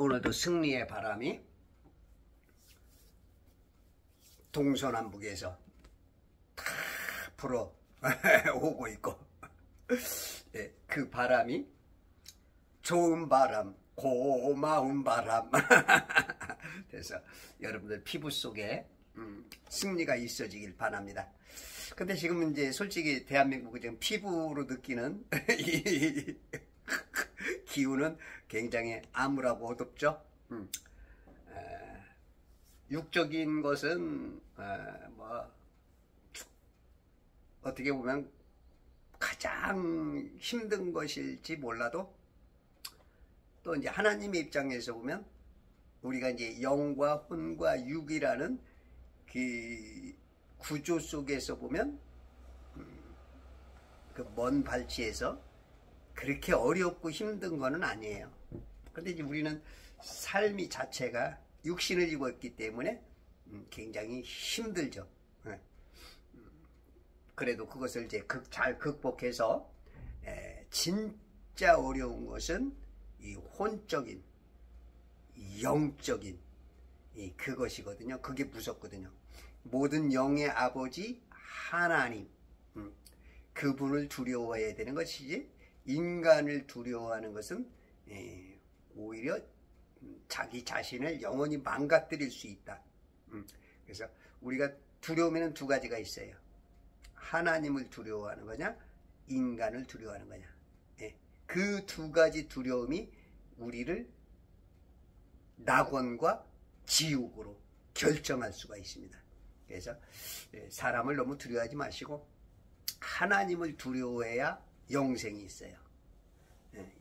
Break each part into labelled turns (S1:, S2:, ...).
S1: 오늘도 승리의 바람이 동서남북에서 다 불어 오고 있고, 예, 그 바람이 좋은 바람, 고마운 바람. 그래서 여러분들 피부 속에 승리가 있어지길 바랍니다. 근데 지금 이제 솔직히 대한민국은 지금 피부로 느끼는 이 기운은 굉장히 암울하고 어둡죠. 육적인 것은 뭐 어떻게 보면 가장 힘든 것일지 몰라도, 또 이제 하나님의 입장에서 보면 우리가 이제 영과 혼과 육이라는 그 구조 속에서 보면 그 먼 발치에서 그렇게 어렵고 힘든 거는 아니에요. 근데 이제 우리는 삶이 자체가 육신을 입었기 때문에 굉장히 힘들죠. 그래도 그것을 이제 잘 극복해서, 진짜 어려운 것은 이 혼적인, 영적인 그것이거든요. 그게 무섭거든요. 모든 영의 아버지 하나님, 그분을 두려워해야 되는 것이지, 인간을 두려워하는 것은 오히려 자기 자신을 영원히 망가뜨릴 수 있다. 그래서 우리가 두려움에는 두 가지가 있어요. 하나님을 두려워하는 거냐, 인간을 두려워하는 거냐. 그 두 가지 두려움이 우리를 낙원과 지옥으로 결정할 수가 있습니다. 그래서 사람을 너무 두려워하지 마시고 하나님을 두려워해야 영생이 있어요.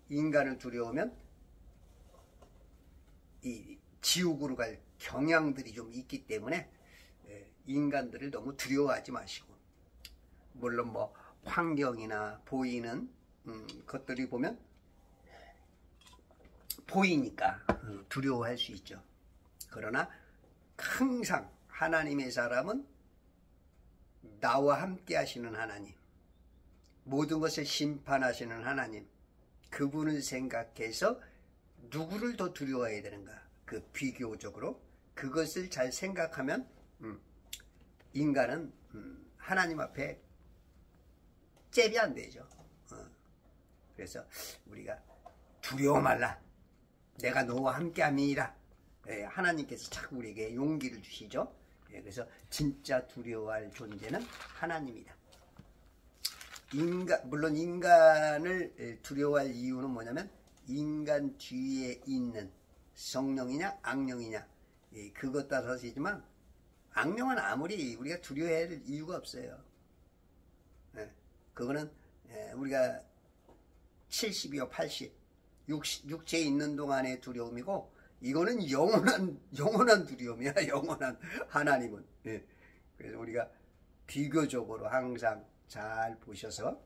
S1: 인간을 두려우면 이 지옥으로 갈 경향들이 좀 있기 때문에 인간들을 너무 두려워하지 마시고, 물론 뭐 환경이나 보이는 것들이 보면 보이니까 두려워할 수 있죠. 그러나 항상 하나님의 사람은 나와 함께 하시는 하나님, 모든 것을 심판하시는 하나님, 그분을 생각해서 누구를 더 두려워해야 되는가, 그 비교적으로 그것을 잘 생각하면 인간은 하나님 앞에 잽이 안 되죠. 그래서 우리가 두려워 말라, 내가 너와 함께 함이니라. 하나님께서 자꾸 우리에게 용기를 주시죠. 그래서 진짜 두려워할 존재는 하나님이다. 물론 인간을 두려워할 이유는 뭐냐면, 인간 뒤에 있는 성령이냐 악령이냐, 그것 따라서이지만, 악령은 아무리 우리가 두려워해야 할 이유가 없어요. 그거는 우리가 70이요 80 육체에 있는 동안의 두려움이고, 이거는 영원한 두려움이야. 영원한 하나님은. 그래서 우리가 비교적으로 항상 잘 보셔서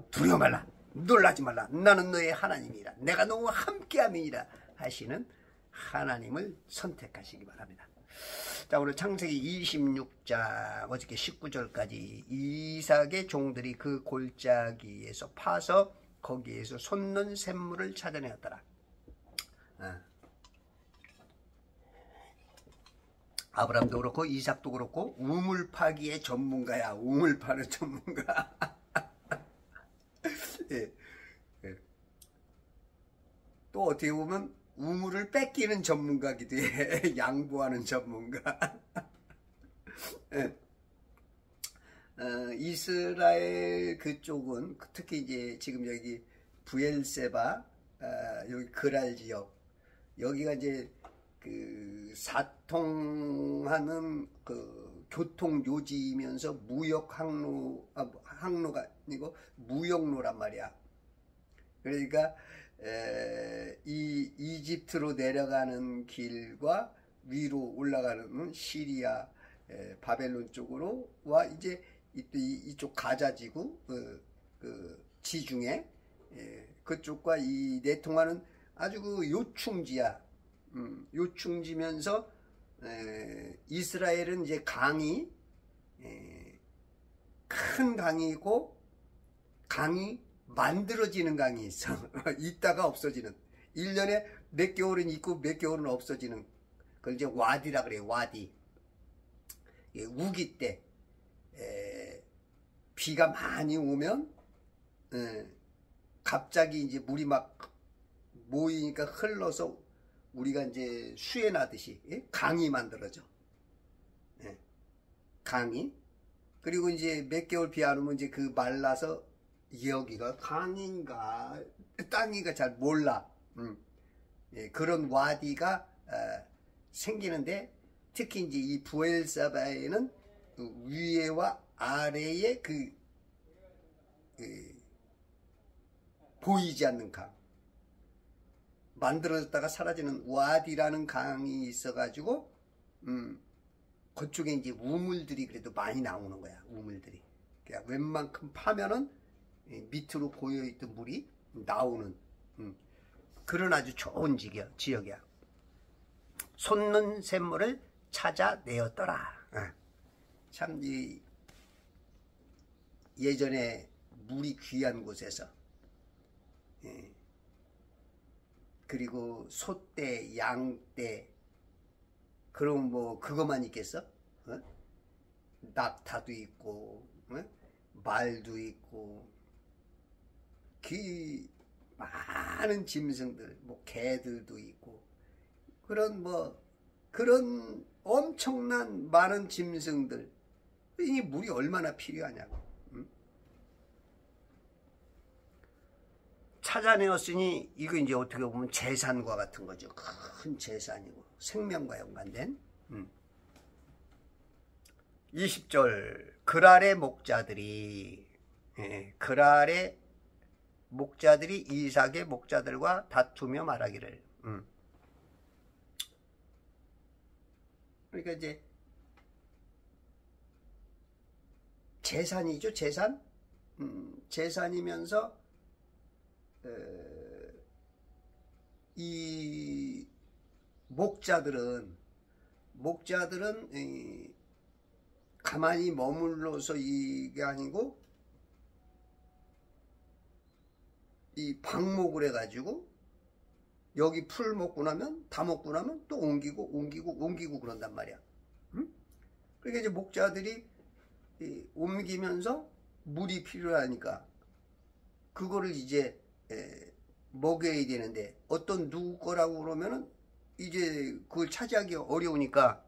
S1: 두려워 말라, 놀라지 말라, 나는 너의 하나님이라, 내가 너와 함께함이니라 하시는 하나님을 선택하시기 바랍니다. 자, 오늘 창세기 26장 어저께 19절까지 이삭의 종들이 그 골짜기에서 파서 거기에서 솟는 샘물을 찾아내었더라. 아브람도 그렇고 이삭도 그렇고 우물 파기의 전문가야. 우물 파는 전문가. 예. 또 어떻게 보면 우물을 뺏기는 전문가기도 해. 양보하는 전문가. 예. 이스라엘 그쪽은 특히 이제 지금 여기 부엘세바, 여기 그랄 지역, 여기가 이제 그 사통하는 그 교통 요지이면서 무역 항로가 아니고 무역로란 말이야. 그러니까 이 이집트로 내려가는 길과 위로 올라가는 시리아, 바벨론 쪽으로 와 이제 이쪽 가자지구 그 지중해, 그쪽과 이 내통하는 아주 그 요충지야. 요충지면서 이스라엘은 이제 강이 큰 강이고, 강이 만들어지는 강이 있어. 있다가 없어지는. 1년에 몇 개월은 있고 몇 개월은 없어지는 그걸 이제 와디라 그래요. 와디. 우기 때 비가 많이 오면 갑자기 이제 물이 막 모이니까 흘러서 우리가 이제 수해 나듯이 강이 만들어져. 강이. 그리고 이제 몇 개월 비 안 오면 이제 그 말라서 여기가 강인가 땅이가 잘 몰라. 그런 와디가 생기는데 특히 이제 이 부엘사바에는 위에와 아래에 보이지 않는 강, 만들어졌다가 사라지는 와디라는 강이 있어가지고 그쪽에 이제 우물들이 그래도 많이 나오는 거야. 우물들이. 그러니까 웬만큼 파면은 밑으로 고여있던 물이 나오는 그런 아주 좋은 지역이야. 솟는 샘물을 찾아내었더라. 참 예전에 물이 귀한 곳에서 그리고 소떼, 양떼 그럼 뭐 그것만 있겠어? 낙타도 있고 말도 있고 많은 짐승들, 뭐 개들도 있고 그런 엄청난 많은 짐승들 이 물이 얼마나 필요하냐고. 찾아내었으니 이거 이제 어떻게 보면 재산과 같은 거죠. 큰 재산이고 생명과 연관된 20절 그랄의 목자들이 그랄의 목자들이 이삭의 목자들과 다투며 말하기를 그러니까 이제 재산이죠. 재산이면서 이 목자들은 가만히 머물러서 이게 아니고 이 방목을 해가지고 여기 풀 먹고 나면 다 먹고 나면 또 옮기고 그런단 말이야. 그러니까 이제 목자들이 옮기면서 물이 필요하니까 그거를 이제 먹여야 되는데 어떤 누구 거라고 그러면은 이제 그걸 차지하기 어려우니까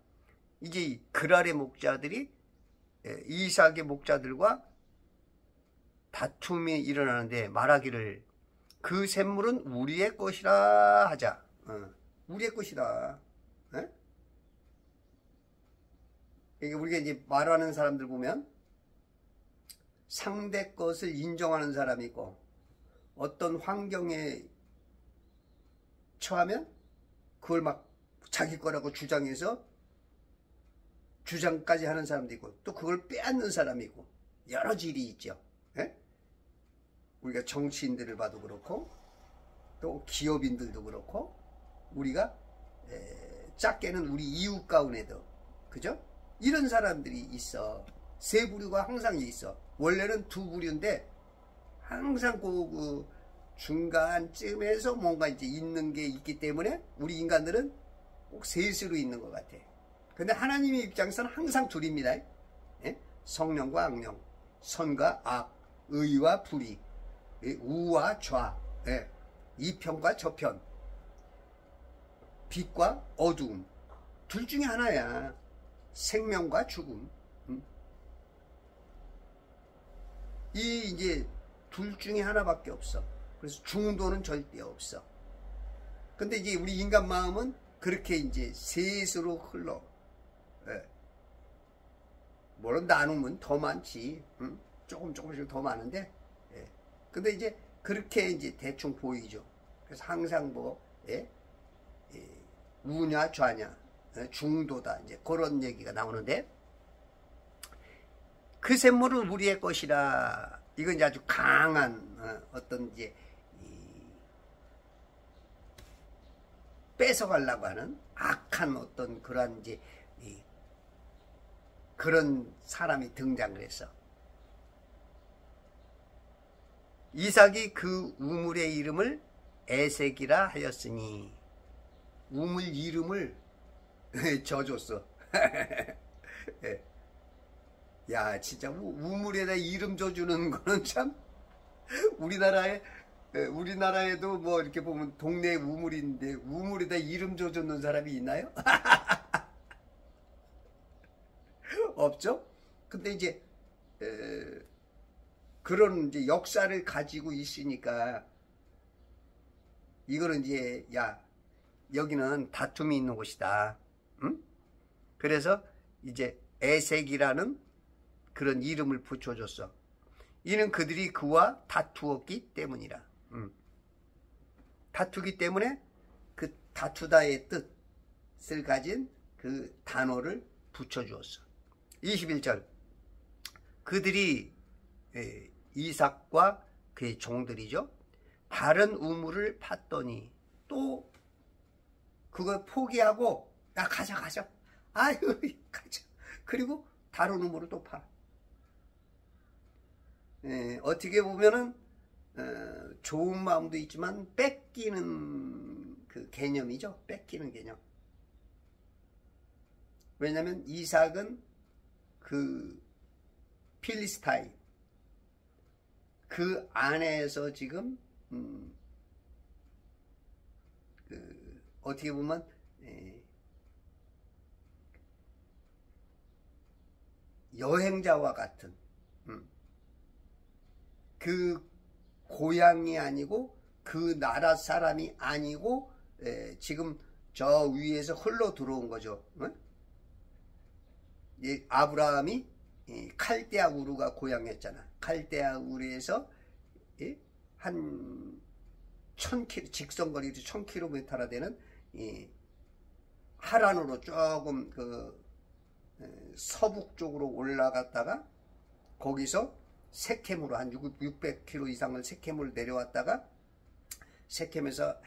S1: 이제 그랄의 목자들이 이삭의 목자들과 다툼이 일어나는데 말하기를 그 샘물은 우리의 것이라 하자. 우리의 것이다. 그러니까 우리가 이제 말하는 사람들 보면 상대 것을 인정하는 사람이 있고 어떤 환경에 처하면 그걸 막 자기 거라고 주장해서 주장까지 하는 사람도 있고 또 그걸 빼앗는 사람이 있고 여러 질이 있죠. 우리가 정치인들을 봐도 그렇고 또 기업인들도 그렇고 우리가 작게는 우리 이웃 가운데도 그죠? 이런 사람들이 있어. 세 부류가 항상 있어. 원래는 두 부류인데 항상 그 중간쯤에서 뭔가 이제 있는 게 있기 때문에 우리 인간들은 꼭 셋으로 있는 것 같아. 근데 하나님의 입장에서는 항상 둘입니다. 성령과 악령, 선과 악, 의와 불의, 우와 좌, 이편과 저편, 빛과 어두움. 둘 중에 하나야. 생명과 죽음. 이 이제 둘 중에 하나밖에 없어. 그래서 중도는 절대 없어. 근데 이제 우리 인간 마음은 그렇게 이제 셋으로 흘러. 물론 나누면 더 많지. 조금씩 더 많은데. 근데 이제 그렇게 이제 대충 보이죠. 그래서 항상 우냐 좌냐 중도다 이제 그런 얘기가 나오는데 그 샘물은 우리의 것이라. 이건 이제 아주 강한 어떤 이제 뺏어가려고 하는 악한 어떤 그런 이제 그런 사람이 등장을 했어. 이삭이 그 우물의 이름을 에색이라 하였으니 우물 이름을 져줬어. 예. 야, 진짜 우물에다 이름 줘주는 거는 참 우리나라에도 뭐 이렇게 보면 동네 우물인데 우물에다 이름 줘주는 사람이 있나요? 없죠? 근데 이제 그런 이제 역사를 가지고 있으니까 이거는 이제 야, 여기는 다툼이 있는 곳이다. 응? 그래서 이제 에색이라는 그런 이름을 붙여줬어. 이는 그들이 그와 다투었기 때문이라. 다투기 때문에 그 다투다의 뜻을 가진 그 단어를 붙여주었어. 21절. 그들이 이삭과 그의 종들이죠. 다른 우물을 팠더니 또 그걸 포기하고 야 가자 아유 가자. 그리고 다른 우물을 또 파. 어떻게 보면은 좋은 마음도 있지만 뺏기는 그 개념이죠. 뺏기는 개념. 왜냐하면 이삭은 그 필리스타인 그 안에서 지금 그 어떻게 보면 여행자와 같은 그 고향이 아니고 그 나라 사람이 아니고 지금 저 위에서 흘러 들어온 거죠. 아브라함이 칼데아 우르가 고향이었잖아. 칼데아 우르에서 한 1000km 직선거리로 1000km나 되는 하란으로 조금 그 서북 쪽으로 올라갔다가 거기서 세켐으로 한 600km 이상을 세켐으로 내려왔다가 세켐에서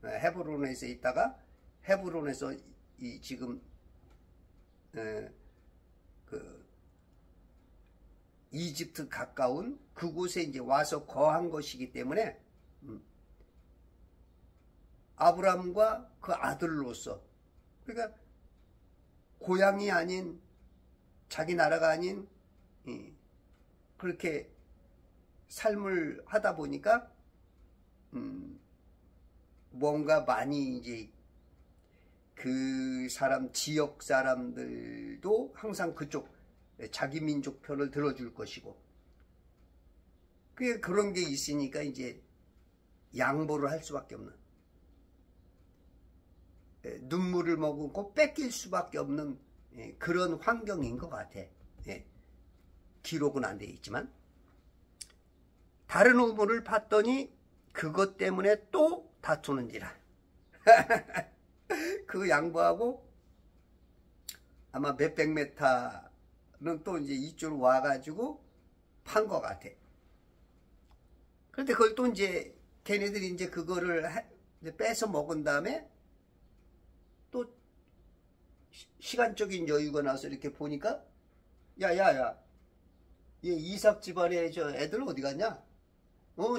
S1: 헤브론에서 있다가 헤브론에서 이 지금 그 이집트 가까운 그곳에 이제 와서 거한 것이기 때문에 아브라함과 그 아들로서 그러니까 고향이 아닌 자기 나라가 아닌 그렇게 삶을 하다 보니까 뭔가 많이 이제 그 사람 지역 사람들도 항상 그쪽 자기 민족 편을 들어줄 것이고 그런 게 있으니까 이제 양보를 할 수밖에 없는 눈물을 머금고 뺏길 수밖에 없는 그런 환경인 것 같아. 기록은 안 되어 있지만 다른 우물을 팠더니 그것 때문에 또 다투는지라. 그 양보하고 아마 몇백 메타는 또 이제 이쪽으로 와가지고 판 것 같아. 그런데 그걸 또 이제 걔네들이 이제 그거를 뺏어 먹은 다음에 또 시간적인 여유가 나서 이렇게 보니까 야야야 얘 이삭 집안에 저 애들 어디 갔냐?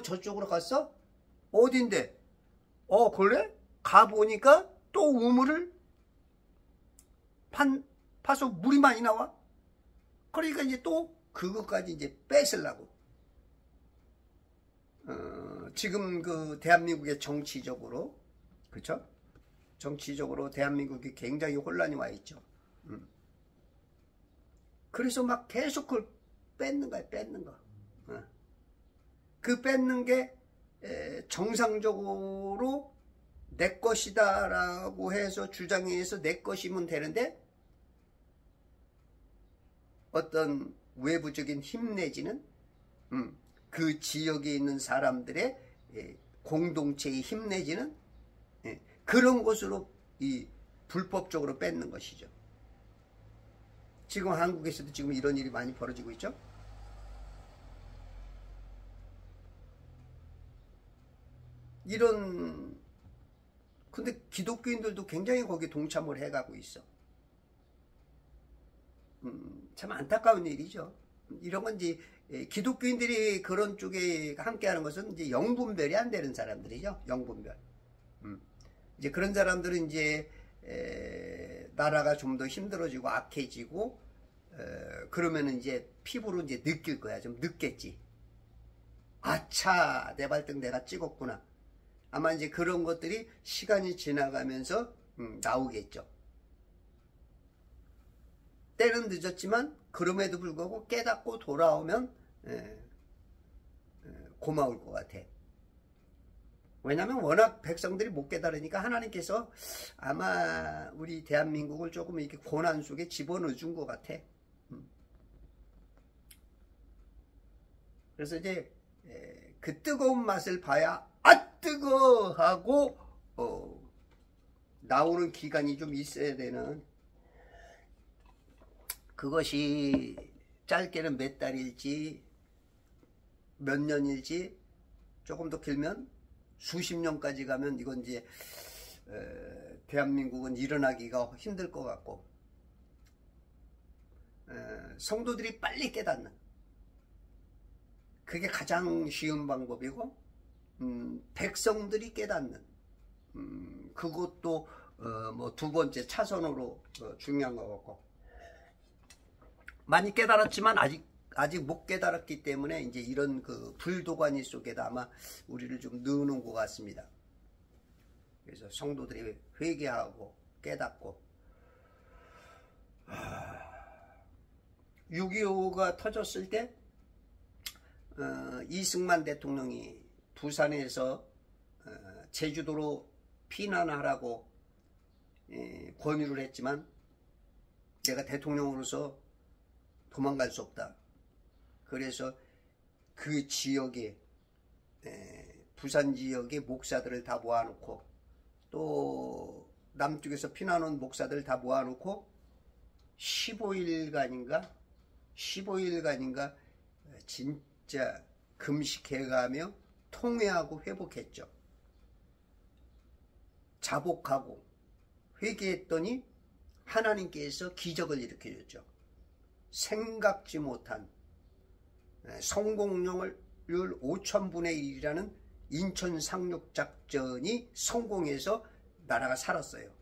S1: 저쪽으로 갔어? 어딘데? 그래? 가보니까 또 우물을 파서 물이 많이 나와. 그러니까 이제 또 그것까지 이제 뺏으려고. 지금 그 대한민국의 정치적으로, 그쵸? 정치적으로 대한민국이 굉장히 혼란이 와 있죠. 그래서 막 계속 그걸 뺏는 거야, 뺏는 거. 그 뺏는 게 정상적으로 내 것이다 라고 해서 주장해서 내 것이면 되는데 어떤 외부적인 힘 내지는 그 지역에 있는 사람들의 공동체의 힘 내지는 그런 것으로 이 불법적으로 뺏는 것이죠. 지금 한국에서도 지금 이런 일이 많이 벌어지고 있죠. 근데 기독교인들도 굉장히 거기에 동참을 해가고 있어. 참 안타까운 일이죠. 이런 건 이제 기독교인들이 그런 쪽에 함께하는 것은 이제 영분별이 안 되는 사람들이죠. 영분별. 이제 그런 사람들은 이제 나라가 좀 더 힘들어지고 악해지고 그러면은 이제 피부로 이제 느낄 거야. 좀 늦겠지. 아차, 내 발등 내가 찍었구나. 아마 이제 그런 것들이 시간이 지나가면서 나오겠죠. 때는 늦었지만 그럼에도 불구하고 깨닫고 돌아오면 고마울 것 같아. 왜냐하면 워낙 백성들이 못 깨달으니까 하나님께서 아마 우리 대한민국을 조금 이렇게 고난 속에 집어넣어 준 것 같아. 그래서 이제 그 뜨거운 맛을 봐야 아 뜨거 하고 나오는 기간이 좀 있어야 되는, 그것이 짧게는 몇 달일지 몇 년일지 조금 더 길면 수십 년까지 가면 이건 이제 대한민국은 일어나기가 힘들 것 같고, 성도들이 빨리 깨닫는 그게 가장 쉬운 방법이고, 백성들이 깨닫는 그것도 뭐 두 번째 차선으로 중요한 것 같고, 많이 깨달았지만 아직 못 깨달았기 때문에 이제 이런 그 불도가니 속에다 아마 우리를 좀 넣는 것 같습니다. 그래서 성도들이 회개하고 깨닫고, 6.25가 터졌을 때 이승만 대통령이 부산에서 제주도로 피난하라고 권유를 했지만 내가 대통령으로서 도망갈 수 없다. 그래서 그 지역에 부산 지역의 목사들을 다 모아놓고 또 남쪽에서 피난 온 목사들을 다 모아놓고 15일간인가 진짜 금식해가며 통회하고 회복했죠. 자복하고 회개했더니 하나님께서 기적을 일으켜줬죠. 생각지 못한 성공률 5,000분의 1이라는 인천 상륙작전이 성공해서 나라가 살았어요.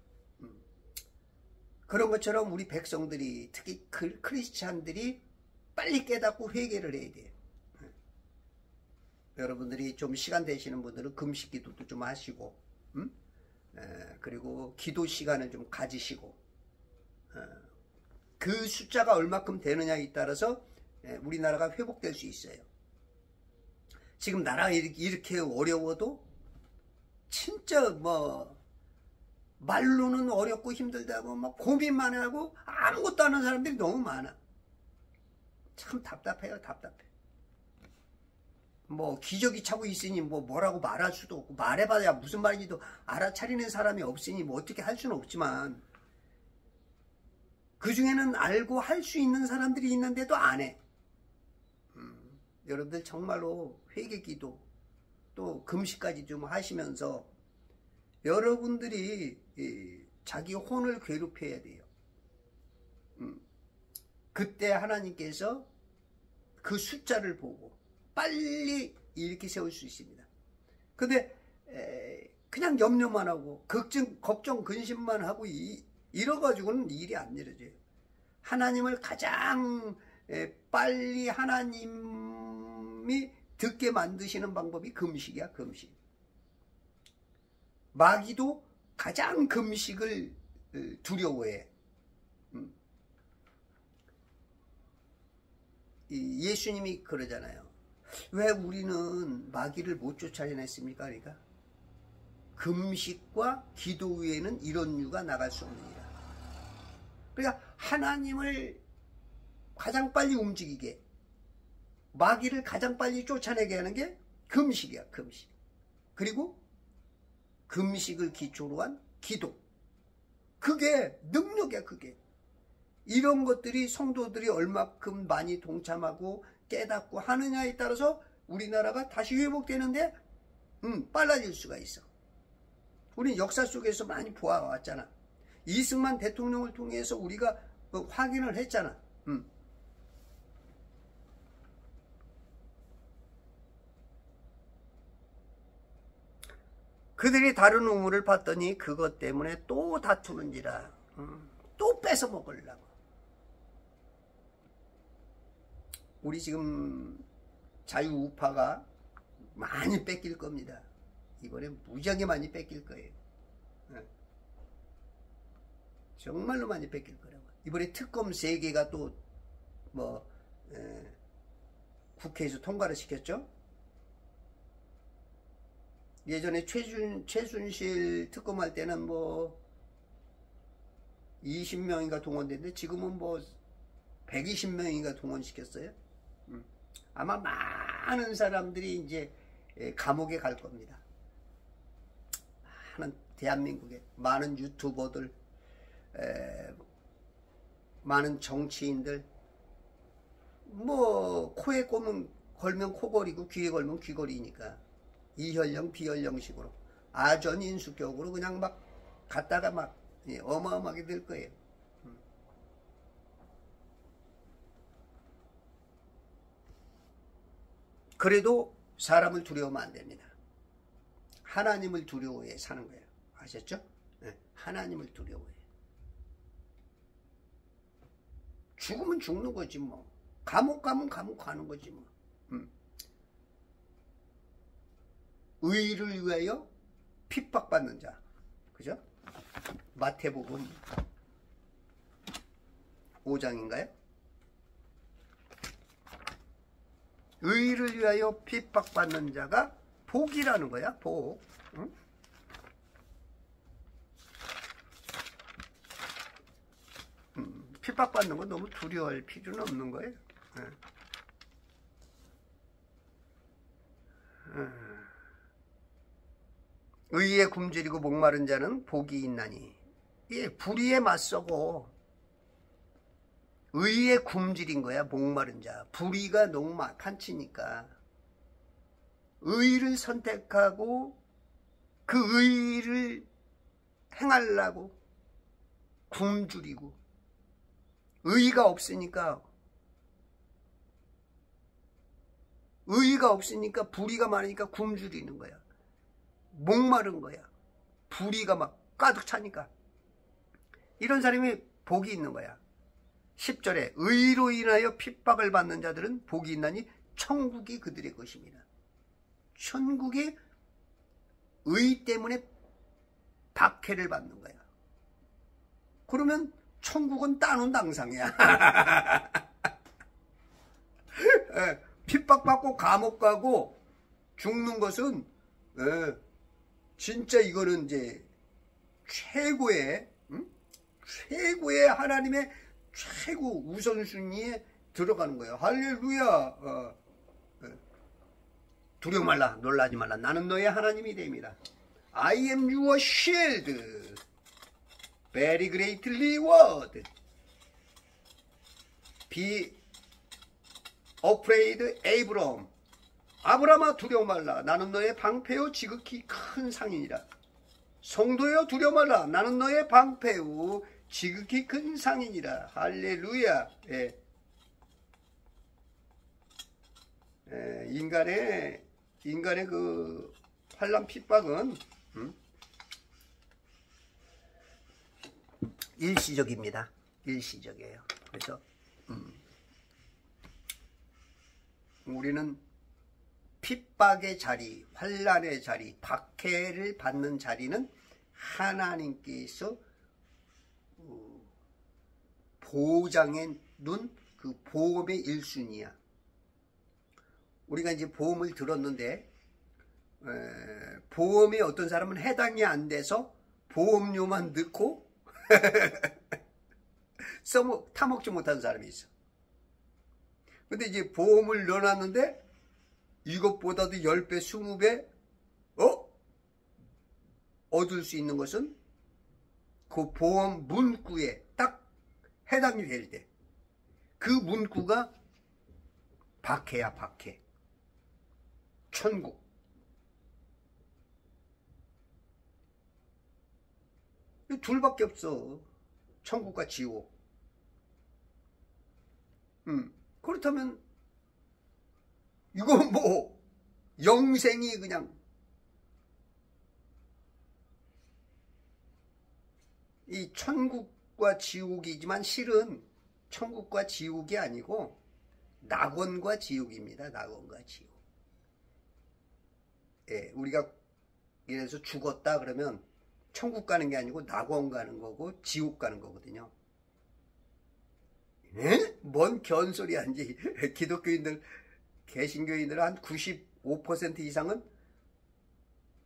S1: 그런 것처럼 우리 백성들이, 특히 크리스찬들이 빨리 깨닫고 회개를 해야 돼요. 여러분들이 좀 시간 되시는 분들은 금식 기도도 좀 하시고, 그리고 기도 시간을 좀 가지시고, 그 숫자가 얼마큼 되느냐에 따라서 우리나라가 회복될 수 있어요. 지금 나라가 이렇게 어려워도 진짜 뭐 말로는 어렵고 힘들다고 막 고민만 하고 아무것도 안 하는 사람들이 너무 많아. 참 답답해요. 답답해. 뭐 기저귀 차고 있으니 뭐라고 말할 수도 없고, 말해봐야 무슨 말인지도 알아차리는 사람이 없으니 뭐 어떻게 할 수는 없지만, 그 중에는 알고 할 수 있는 사람들이 있는데도 안 해. 여러분들 정말로 회개기도 또 금식까지 좀 하시면서 여러분들이 자기 혼을 괴롭혀야 돼요. 그때 하나님께서 그 숫자를 보고 빨리 일으켜 세울 수 있습니다. 근데 그냥 염려만 하고 걱정 근심만 하고 이래가지고는 일이 안 이루어져요. 하나님을 가장 빨리 하나님이 듣게 만드시는 방법이 금식이야. 금식. 마귀도 가장 금식을 두려워해. 예수님이 그러잖아요. 왜 우리는 마귀를 못 쫓아내냈습니까? 그러니까 금식과 기도 외에는 이런 유가 나갈 수 없느니라. 그러니까 하나님을 가장 빨리 움직이게, 마귀를 가장 빨리 쫓아내게 하는 게 금식이야. 금식. 그리고 금식을 기초로 한 기도. 그게 능력이야. 그게. 이런 것들이 성도들이 얼마큼 많이 동참하고 깨닫고 하느냐에 따라서 우리나라가 다시 회복되는데 빨라질 수가 있어. 우리는 역사 속에서 많이 보아왔잖아. 이승만 대통령을 통해서 우리가 확인을 했잖아. 그들이 다른 우물을 봤더니 그것 때문에 또 다투는지라. 또 뺏어 먹으려고. 우리 지금 자유우파가 많이 뺏길 겁니다. 이번에 무지하게 많이 뺏길 거예요. 정말로 많이 뺏길 거라고. 이번에 특검 3개가 또 국회에서 통과를 시켰죠. 예전에 최순실 특검할 때는 20명인가 동원됐는데 지금은 120명인가 동원시켰어요. 아마 많은 사람들이 이제 감옥에 갈 겁니다. 많은 대한민국에 많은 유튜버들, 많은 정치인들, 코에 걸면 코걸이고 귀에 걸면 귀걸이니까 이혈령 비혈령식으로 아전인수격으로 그냥 막 갔다가 막 어마어마하게 될 거예요. 그래도 사람을 두려워하면 안 됩니다. 하나님을 두려워해 사는 거예요. 아셨죠? 네, 하나님을 두려워해. 죽으면 죽는 거지 뭐. 감옥 가면 감옥 가는 거지 뭐. 의를 위하여 핍박받는 자. 그죠? 마태복음 5장인가요? 의를 위하여 핍박받는 자가 복이라는 거야. 복. 응? 핍박받는 건 너무 두려워할 필요는 없는 거예요. 의에 굶주리고 목마른 자는 복이 있나니. 불의에 맞서고 의에 굶주린 거야. 목마른 자. 불의가 너무 판치니까 의를 선택하고 그 의를 행하려고 굶주리고, 의의가 없으니까 불의가 많으니까 굶주리는 거야. 목마른 거야. 불의가 막 가득 차니까. 이런 사람이 복이 있는 거야. 10절에 의로 인하여 핍박을 받는 자들은 복이 있나니 천국이 그들의 것입니다. 천국이 의 때문에 박해를 받는 거야. 그러면 천국은 따놓은 당상이야. 핍박받고 감옥 가고 죽는 것은 진짜 이거는 이제 최고의 하나님의 최고 우선순위에 들어가는 거예요. 할렐루야. 두려워 말라, 놀라지 말라. 나는 너의 하나님이 됩니다. I am your shield. Very great reward. Be afraid, Abram. 아브라함아 두려워 말라. 나는 너의 방패요 지극히 큰 상인이라. 성도여 두려워 말라. 나는 너의 방패요 지극히 큰 상인이라. 할렐루야. 인간의 그 환난 핍박은 일시적입니다. 일시적이에요. 그래서 우리는 핍박의 자리, 환난의 자리, 박해를 받는 자리는 하나님께서 보장해 놓은 그 보험의 1순위야. 우리가 이제 보험을 들었는데 보험에 어떤 사람은 해당이 안 돼서 보험료만 넣고 타먹지 못한 사람이 있어. 근데 이제 보험을 넣어놨는데 이것보다도 10배, 20배 얻을 수 있는 것은 그 보험 문구에 딱 해당이 될 때 그 문구가 박해야, 박해. 천국. 둘밖에 없어. 천국과 지옥. 그렇다면 이거 뭐 영생이 그냥 이 천국과 지옥이지만 실은 천국과 지옥이 아니고 낙원과 지옥입니다. 낙원과 지옥. 예, 우리가 이래서 죽었다 그러면 천국 가는 게 아니고 낙원 가는 거고 지옥 가는 거거든요. 예? 뭔 견소리 한지. 기독교인들, 개신교인들 한 95% 이상은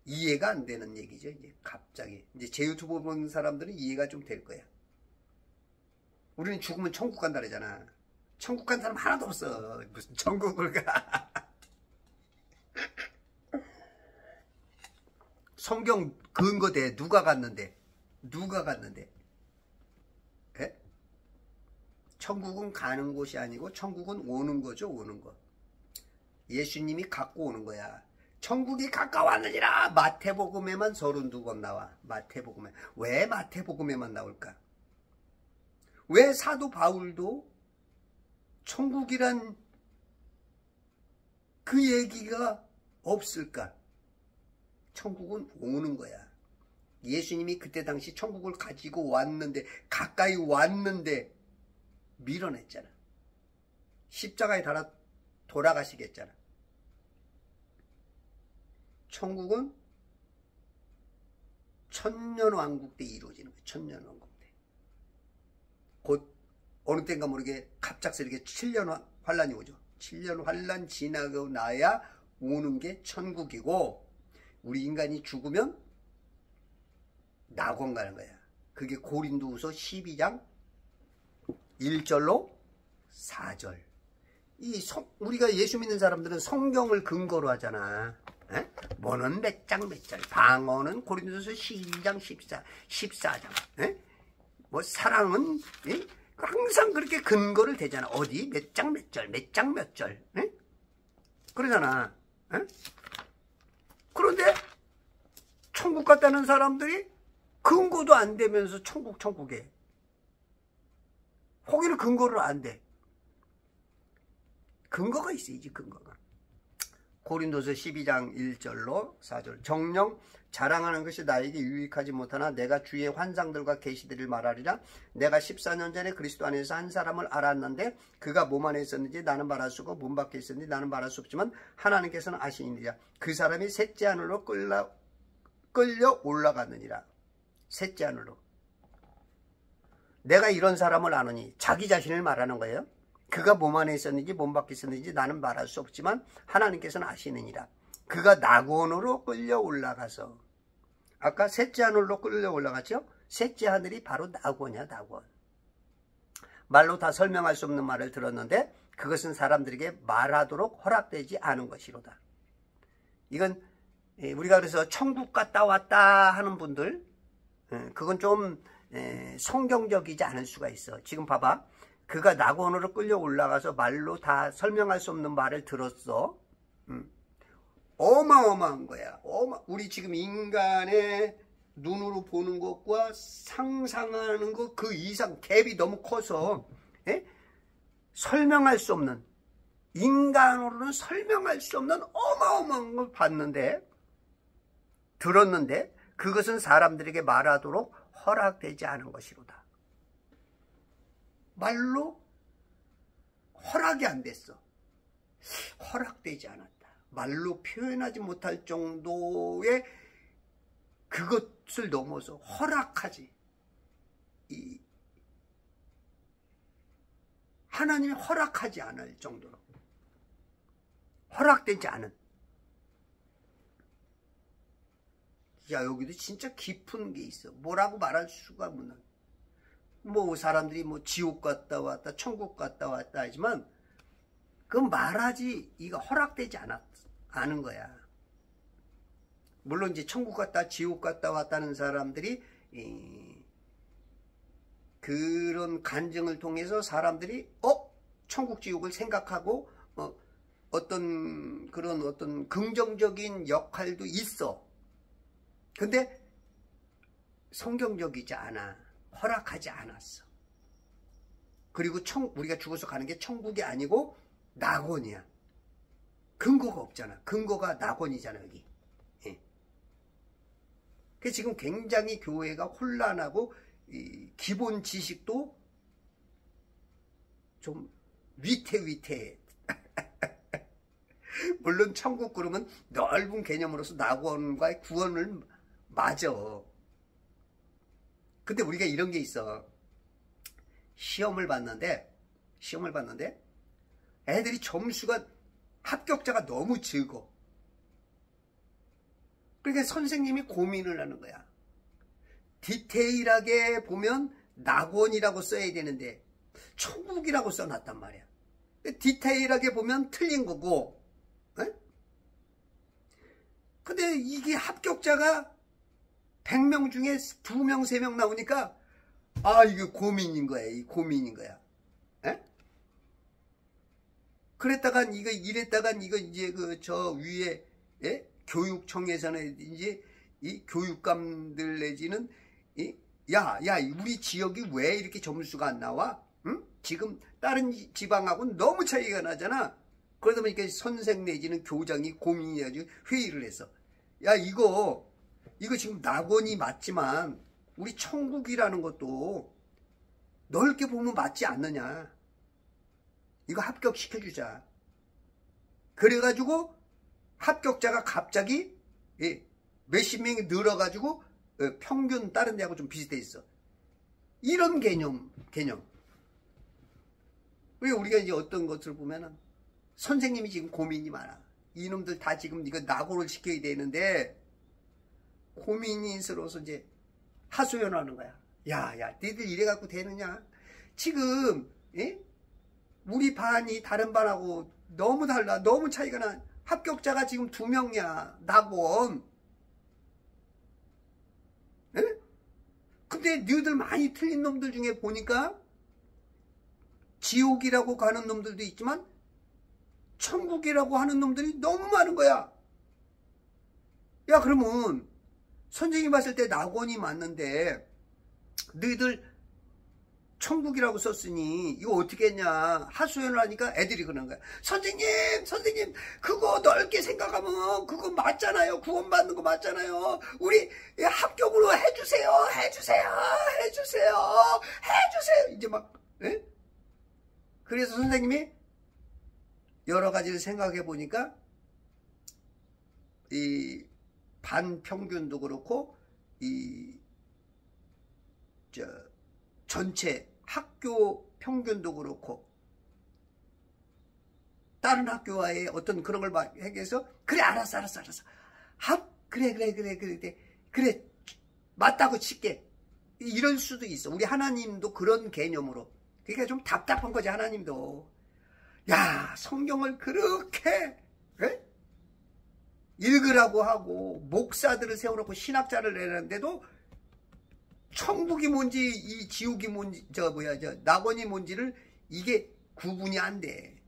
S1: 이해가 안 되는 얘기죠. 이제 갑자기 이제 제 유튜브 보는 사람들은 이해가 좀 될 거야. 우리는 죽으면 천국 간다 그러잖아. 천국 간 사람 하나도 없어. 무슨 천국을 가. 성경 근거대. 누가 갔는데? 누가 갔는데? 에? 천국은 가는 곳이 아니고 천국은 오는 거죠. 오는 거. 예수님이 갖고 오는 거야. 천국이 가까웠느니라. 마태복음에만 32번 나와. 마태복음에. 왜 마태복음에만 나올까? 왜 사도 바울도 천국이란 그 얘기가 없을까? 천국은 오는 거야. 예수님이 그때 당시 천국을 가지고 왔는데, 가까이 왔는데 밀어냈잖아. 십자가에 달아 돌아가시겠잖아. 천국은 천년왕국 때 이루어지는 거예요. 천년왕국 때. 곧 어느 때인가 모르게 갑작스럽게 7년 환란이 오죠. 7년 환란 지나고 나야 오는 게 천국이고, 우리 인간이 죽으면 낙원 가는 거야. 그게 고린도후서 12장 1절로 4절. 우리가 예수 믿는 사람들은 성경을 근거로 하잖아. 에? 뭐는 몇 장 몇 절, 방언은 고린도서 12장 14장, 에? 뭐 사랑은 에? 항상 그렇게 근거를 대잖아. 어디 몇 장 몇 절, 몇 장 몇 절, 에? 그러잖아. 에? 그런데 천국 갔다는 사람들이 근거도 안 되면서 천국에 거기는 근거를 안 돼. 근거가 있어야지. 근거가. 고린도서 12장 1절로 4절. 정녕 자랑하는 것이 나에게 유익하지 못하나 내가 주의 환상들과 계시들을 말하리라. 내가 14년 전에 그리스도 안에서 한 사람을 알았는데 그가 몸 안에 있었는지 나는 말할 수 없고 몸 밖에 있었는지 나는 말할 수 없지만 하나님께서는 아시니라. 그 사람이 셋째 하늘로 끌려 올라갔느니라. 셋째 하늘로. 내가 이런 사람을 아느니, 자기 자신을 말하는 거예요. 그가 몸 안에 있었는지 몸 밖에 있었는지 나는 말할 수 없지만 하나님께서는 아시느니라. 그가 낙원으로 끌려 올라가서, 아까 셋째 하늘로 끌려 올라갔죠? 셋째 하늘이 바로 낙원이야. 낙원. 말로 다 설명할 수 없는 말을 들었는데 그것은 사람들에게 말하도록 허락되지 않은 것이로다. 이건 우리가 그래서 천국 갔다 왔다 하는 분들, 그건 좀 성경적이지 않을 수가 있어. 지금 봐봐. 그가 낙원으로 끌려 올라가서 말로 다 설명할 수 없는 말을 들었어. 어마어마한 거야. 우리 지금 인간의 눈으로 보는 것과 상상하는 것 그 이상 갭이 너무 커서 설명할 수 없는, 인간으로는 설명할 수 없는 어마어마한 걸 봤는데, 들었는데 그것은 사람들에게 말하도록 허락되지 않은 것이로다. 말로 허락이 안 됐어. 허락되지 않았다. 말로 표현하지 못할 정도의 그것을 넘어서 허락하지. 하나님이 허락하지 않을 정도로 허락되지 않은. 야, 여기도 진짜 깊은 게 있어. 뭐라고 말할 수가 없는. 뭐 사람들이 뭐 지옥 갔다 왔다 천국 갔다 왔다 하지만 그건 말하지, 이거 허락되지 않은 거야. 물론 이제 천국 갔다 지옥 갔다 왔다는 사람들이 그런 간증을 통해서 사람들이 천국 지옥을 생각하고 어떤 긍정적인 역할도 있어. 근데 성경적이지 않아. 허락하지 않았어. 그리고 우리가 죽어서 가는 게 천국이 아니고 낙원이야. 근거가 없잖아. 근거가 낙원이잖아, 여기. 예. 그래서 지금 굉장히 교회가 혼란하고 이 기본 지식도 좀 위태위태해. 물론 천국 그러면 넓은 개념으로서 낙원과의 구원을 맞아. 근데 우리가 이런 게 있어. 시험을 봤는데 애들이 점수가 합격자가 너무 적어. 그러니까 선생님이 고민을 하는 거야. 디테일하게 보면 낙원이라고 써야 되는데 천국이라고 써놨단 말이야. 디테일하게 보면 틀린 거고. 에? 근데 이게 합격자가 100명 중에 2명, 3명 나오니까 이게 고민인 거야. 이 고민인 거야. 에? 그랬다간 이랬다간 이제 저 위에 교육청에서는 이제 이 교육감들 내지는 야 우리 지역이 왜 이렇게 점수가 안 나와? 응? 지금 다른 지방하고는 너무 차이가 나잖아. 그러다 보니까 선생 내지는 교장이 고민해가지고 회의를 했어. 야 이거 지금 낙원이 맞지만 우리 천국이라는 것도 넓게 보면 맞지 않느냐. 이거 합격시켜주자. 그래가지고 합격자가 갑자기 몇십 명이 늘어가지고 평균 다른 데하고 좀 비슷해 있어. 이런 개념. 우리가 이제 어떤 것을 보면은 선생님이 지금 고민이 많아. 이놈들 다 지금 이거 낙오를 시켜야 되는데 고민스러워서 이제 하소연하는 거야. 야, 니들 이래갖고 되느냐? 지금 우리 반이 다른 반하고 너무 달라. 너무 차이가 나. 합격자가 지금 2명이야. 낙원. 근데 너희들 많이 틀린 놈들 중에 보니까 지옥이라고 가는 놈들도 있지만 천국이라고 하는 놈들이 너무 많은 거야. 야 그러면 선생님이 봤을 때 낙원이 맞는데 너희들 천국이라고 썼으니 이거 어떻게 했냐 하소연을 하니까 애들이 그러는 거야. 선생님 그거 넓게 생각하면 그거 맞잖아요. 구원받는 거 맞잖아요. 우리 합격으로 해주세요. 이제 막 그래서 선생님이 여러 가지를 생각해 보니까 이 반평균도 그렇고 전체 학교 평균도 그렇고 다른 학교와의 어떤 그런 걸 해서 그래 알았어 그래 맞다고 칠게 이럴 수도 있어. 우리 하나님도 그런 개념으로. 그러니까 좀 답답한 거지. 하나님도 야 성경을 그렇게 읽으라고 하고 목사들을 세워놓고 신학자를 내는데도 천국이 뭔지 이 지옥이 뭔지 저 낙원이 뭔지를 이게 구분이 안 돼.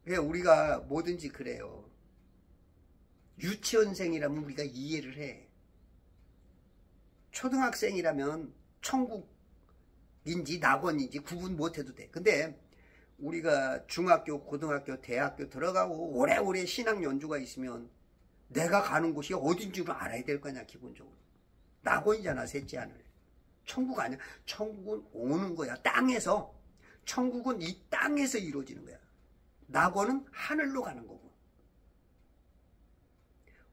S1: 그러니까 우리가 뭐든지 그래요. 유치원생이라면 우리가 이해를 해. 초등학생이라면 천국인지 낙원인지 구분 못해도 돼. 근데 우리가 중학교, 고등학교, 대학교 들어가고 오래오래 신학 연주가 있으면 내가 가는 곳이 어딘 줄 알아야 될 거냐. 기본적으로 낙원이잖아. 셋째 하늘. 천국 아니야. 천국은 오는 거야. 땅에서. 천국은 이 땅에서 이루어지는 거야. 낙원은 하늘로 가는 거고.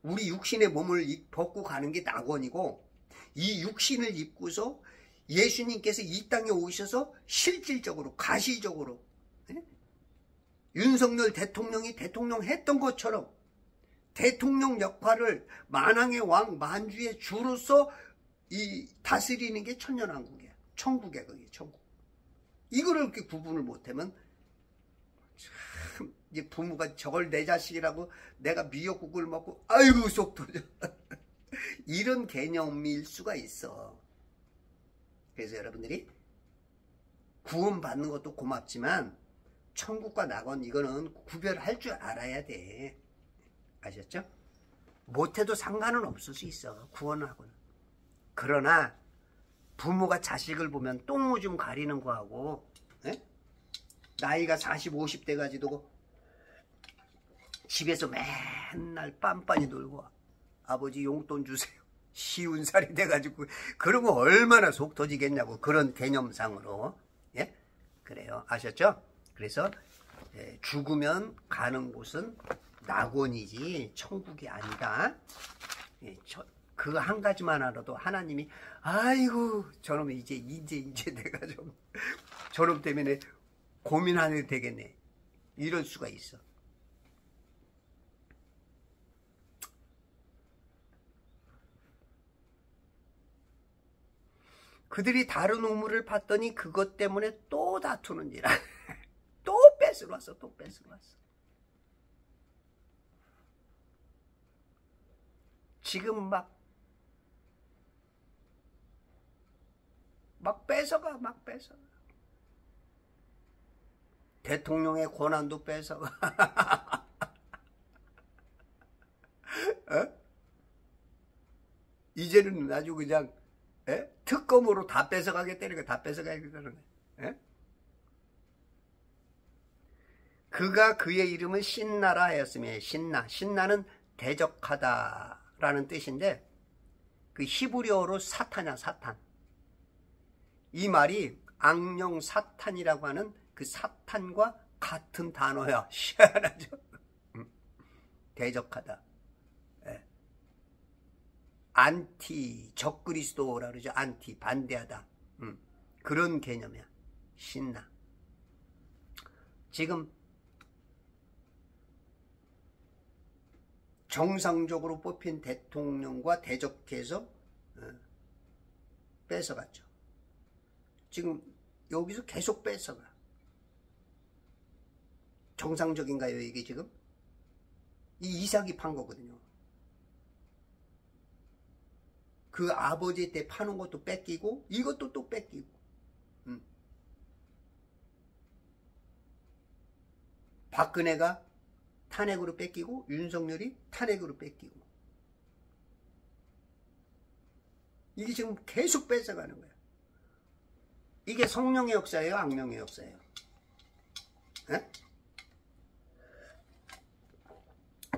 S1: 우리 육신의 몸을 벗고 가는 게 낙원이고 이 육신을 입고서 예수님께서 이 땅에 오셔서 실질적으로 가시적으로 윤석열 대통령이 대통령 했던 것처럼 대통령 역할을 만왕의 왕 만주의 주로서 이 다스리는 게 천년왕국이야. 천국이야. 그게 천국. 이거를 이렇게 구분을 못하면 참 이제 부모가 저걸 내 자식이라고 내가 미역국을 먹고 아이고 속 터져. 이런 개념일 수가 있어. 그래서 여러분들이 구원받는 것도 고맙지만 천국과 낙원 이거는 구별할 줄 알아야 돼. 아셨죠? 못해도 상관은 없을 수 있어. 구원하고는. 그러나 부모가 자식을 보면 똥오줌 가리는 거하고 나이가 40, 50대 가지고 집에서 맨날 빤빤히 놀고 아버지 용돈 주세요. 쉬운 살이 돼가지고 그러면 얼마나 속 터지겠냐고. 그런 개념상으로. 예? 그래요. 아셨죠? 그래서 죽으면 가는 곳은 낙원이지 천국이 아니다. 그 한 가지만 알아도 하나님이 아이고 저놈 이제 내가 좀 저놈 때문에 고민 안 해도 되겠네. 이럴 수가 있어. 그들이 다른 우물을 팠더니 그것 때문에 또 다투는지라. 또 뺏으러 왔어. 또 뺏으러 왔어. 지금 막 뺏어가. 대통령의 권한도 뺏어가. 어? 이제는 아주 그냥 특검으로 다 뺏어가겠다는 거야. 다 뺏어가겠다는 거야. 에? 그가 그의 이름은 신나라 하였으며 신나는 대적하다라는 뜻인데 그 히브리어로 사탄이야. 사탄. 이 말이 악령 사탄이라고 하는 그 사탄과 같은 단어야. 희한하죠? 대적하다. 안티, 적그리스도라 그러죠. 안티, 반대하다. 그런 개념이야. 신나. 지금 정상적으로 뽑힌 대통령과 대적해서 뺏어갔죠. 지금 여기서 계속 뺏어가. 정상적인가요 이게 지금? 이 이삭이 판 거거든요. 그 아버지 때 파는 것도 뺏기고 이것도 또 뺏기고. 박근혜가 탄핵으로 뺏기고 윤석열이 탄핵으로 뺏기고. 이게 지금 계속 뺏어가는 거야. 이게 성령의 역사예요? 악령의 역사예요? 에?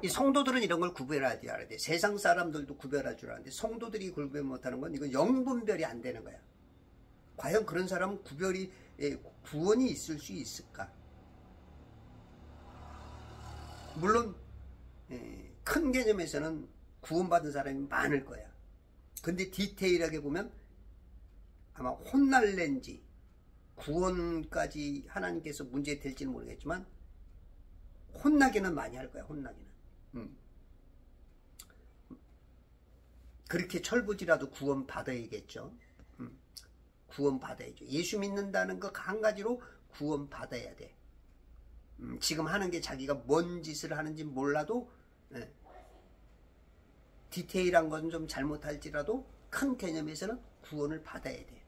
S1: 이 성도들은 이런 걸 구별해야 돼. 세상 사람들도 구별할 줄 아는데 성도들이 구별 못하는 건 이건 영분별이 안 되는 거야. 과연 그런 사람은 구원이 있을 수 있을까? 물론 큰 개념에서는 구원받은 사람이 많을 거야. 근데 디테일하게 보면 아마 혼날렌지 구원까지 하나님께서 문제 될지는 모르겠지만 혼나기는 많이 할 거야. 혼나기는. 그렇게 철부지라도 구원 받아야겠죠. 구원 받아야죠. 예수 믿는다는 거 한 가지로 구원 받아야 돼. 지금 하는 게 자기가 뭔 짓을 하는지 몰라도 디테일한 건 좀 잘못할지라도 큰 개념에서는 구원을 받아야 돼.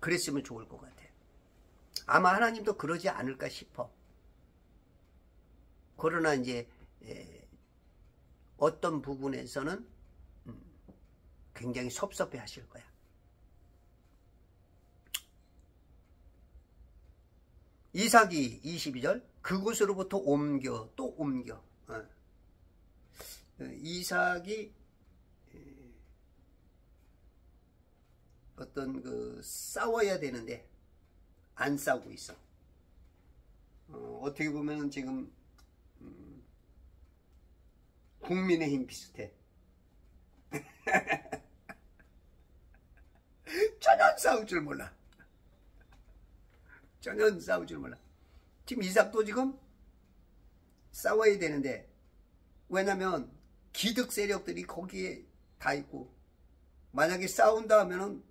S1: 그랬으면 좋을 것 같아. 아마 하나님도 그러지 않을까 싶어. 그러나 이제 어떤 부분에서는 굉장히 섭섭해 하실 거야. 이삭이 22절 그곳으로부터 또 옮겨. 이삭이 어떤 싸워야 되는데 안 싸우고 있어. 어떻게 보면 지금 국민의힘 비슷해. 전혀 싸울 줄 몰라. 전혀 싸울 줄 몰라. 지금 이삭도 지금 싸워야 되는데 왜냐면 기득 세력들이 거기에 다 있고 만약에 싸운다 하면은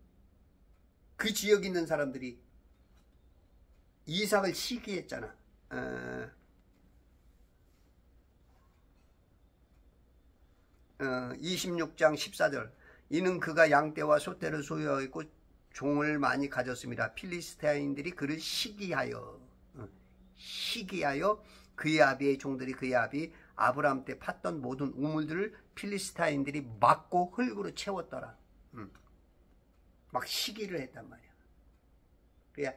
S1: 그 지역에 있는 사람들이 이삭을 시기했잖아. 26장 14절 이는 그가 양떼와 소떼를 소유하였고 종을 많이 가졌습니다. 필리스타인들이 그를 시기하여 그의 아비의 종들이 그의 아비 아브라함 때 팠던 모든 우물들을 필리스타인들이 막고 흙으로 채웠더라. 막 시기를 했단 말이야. 그래야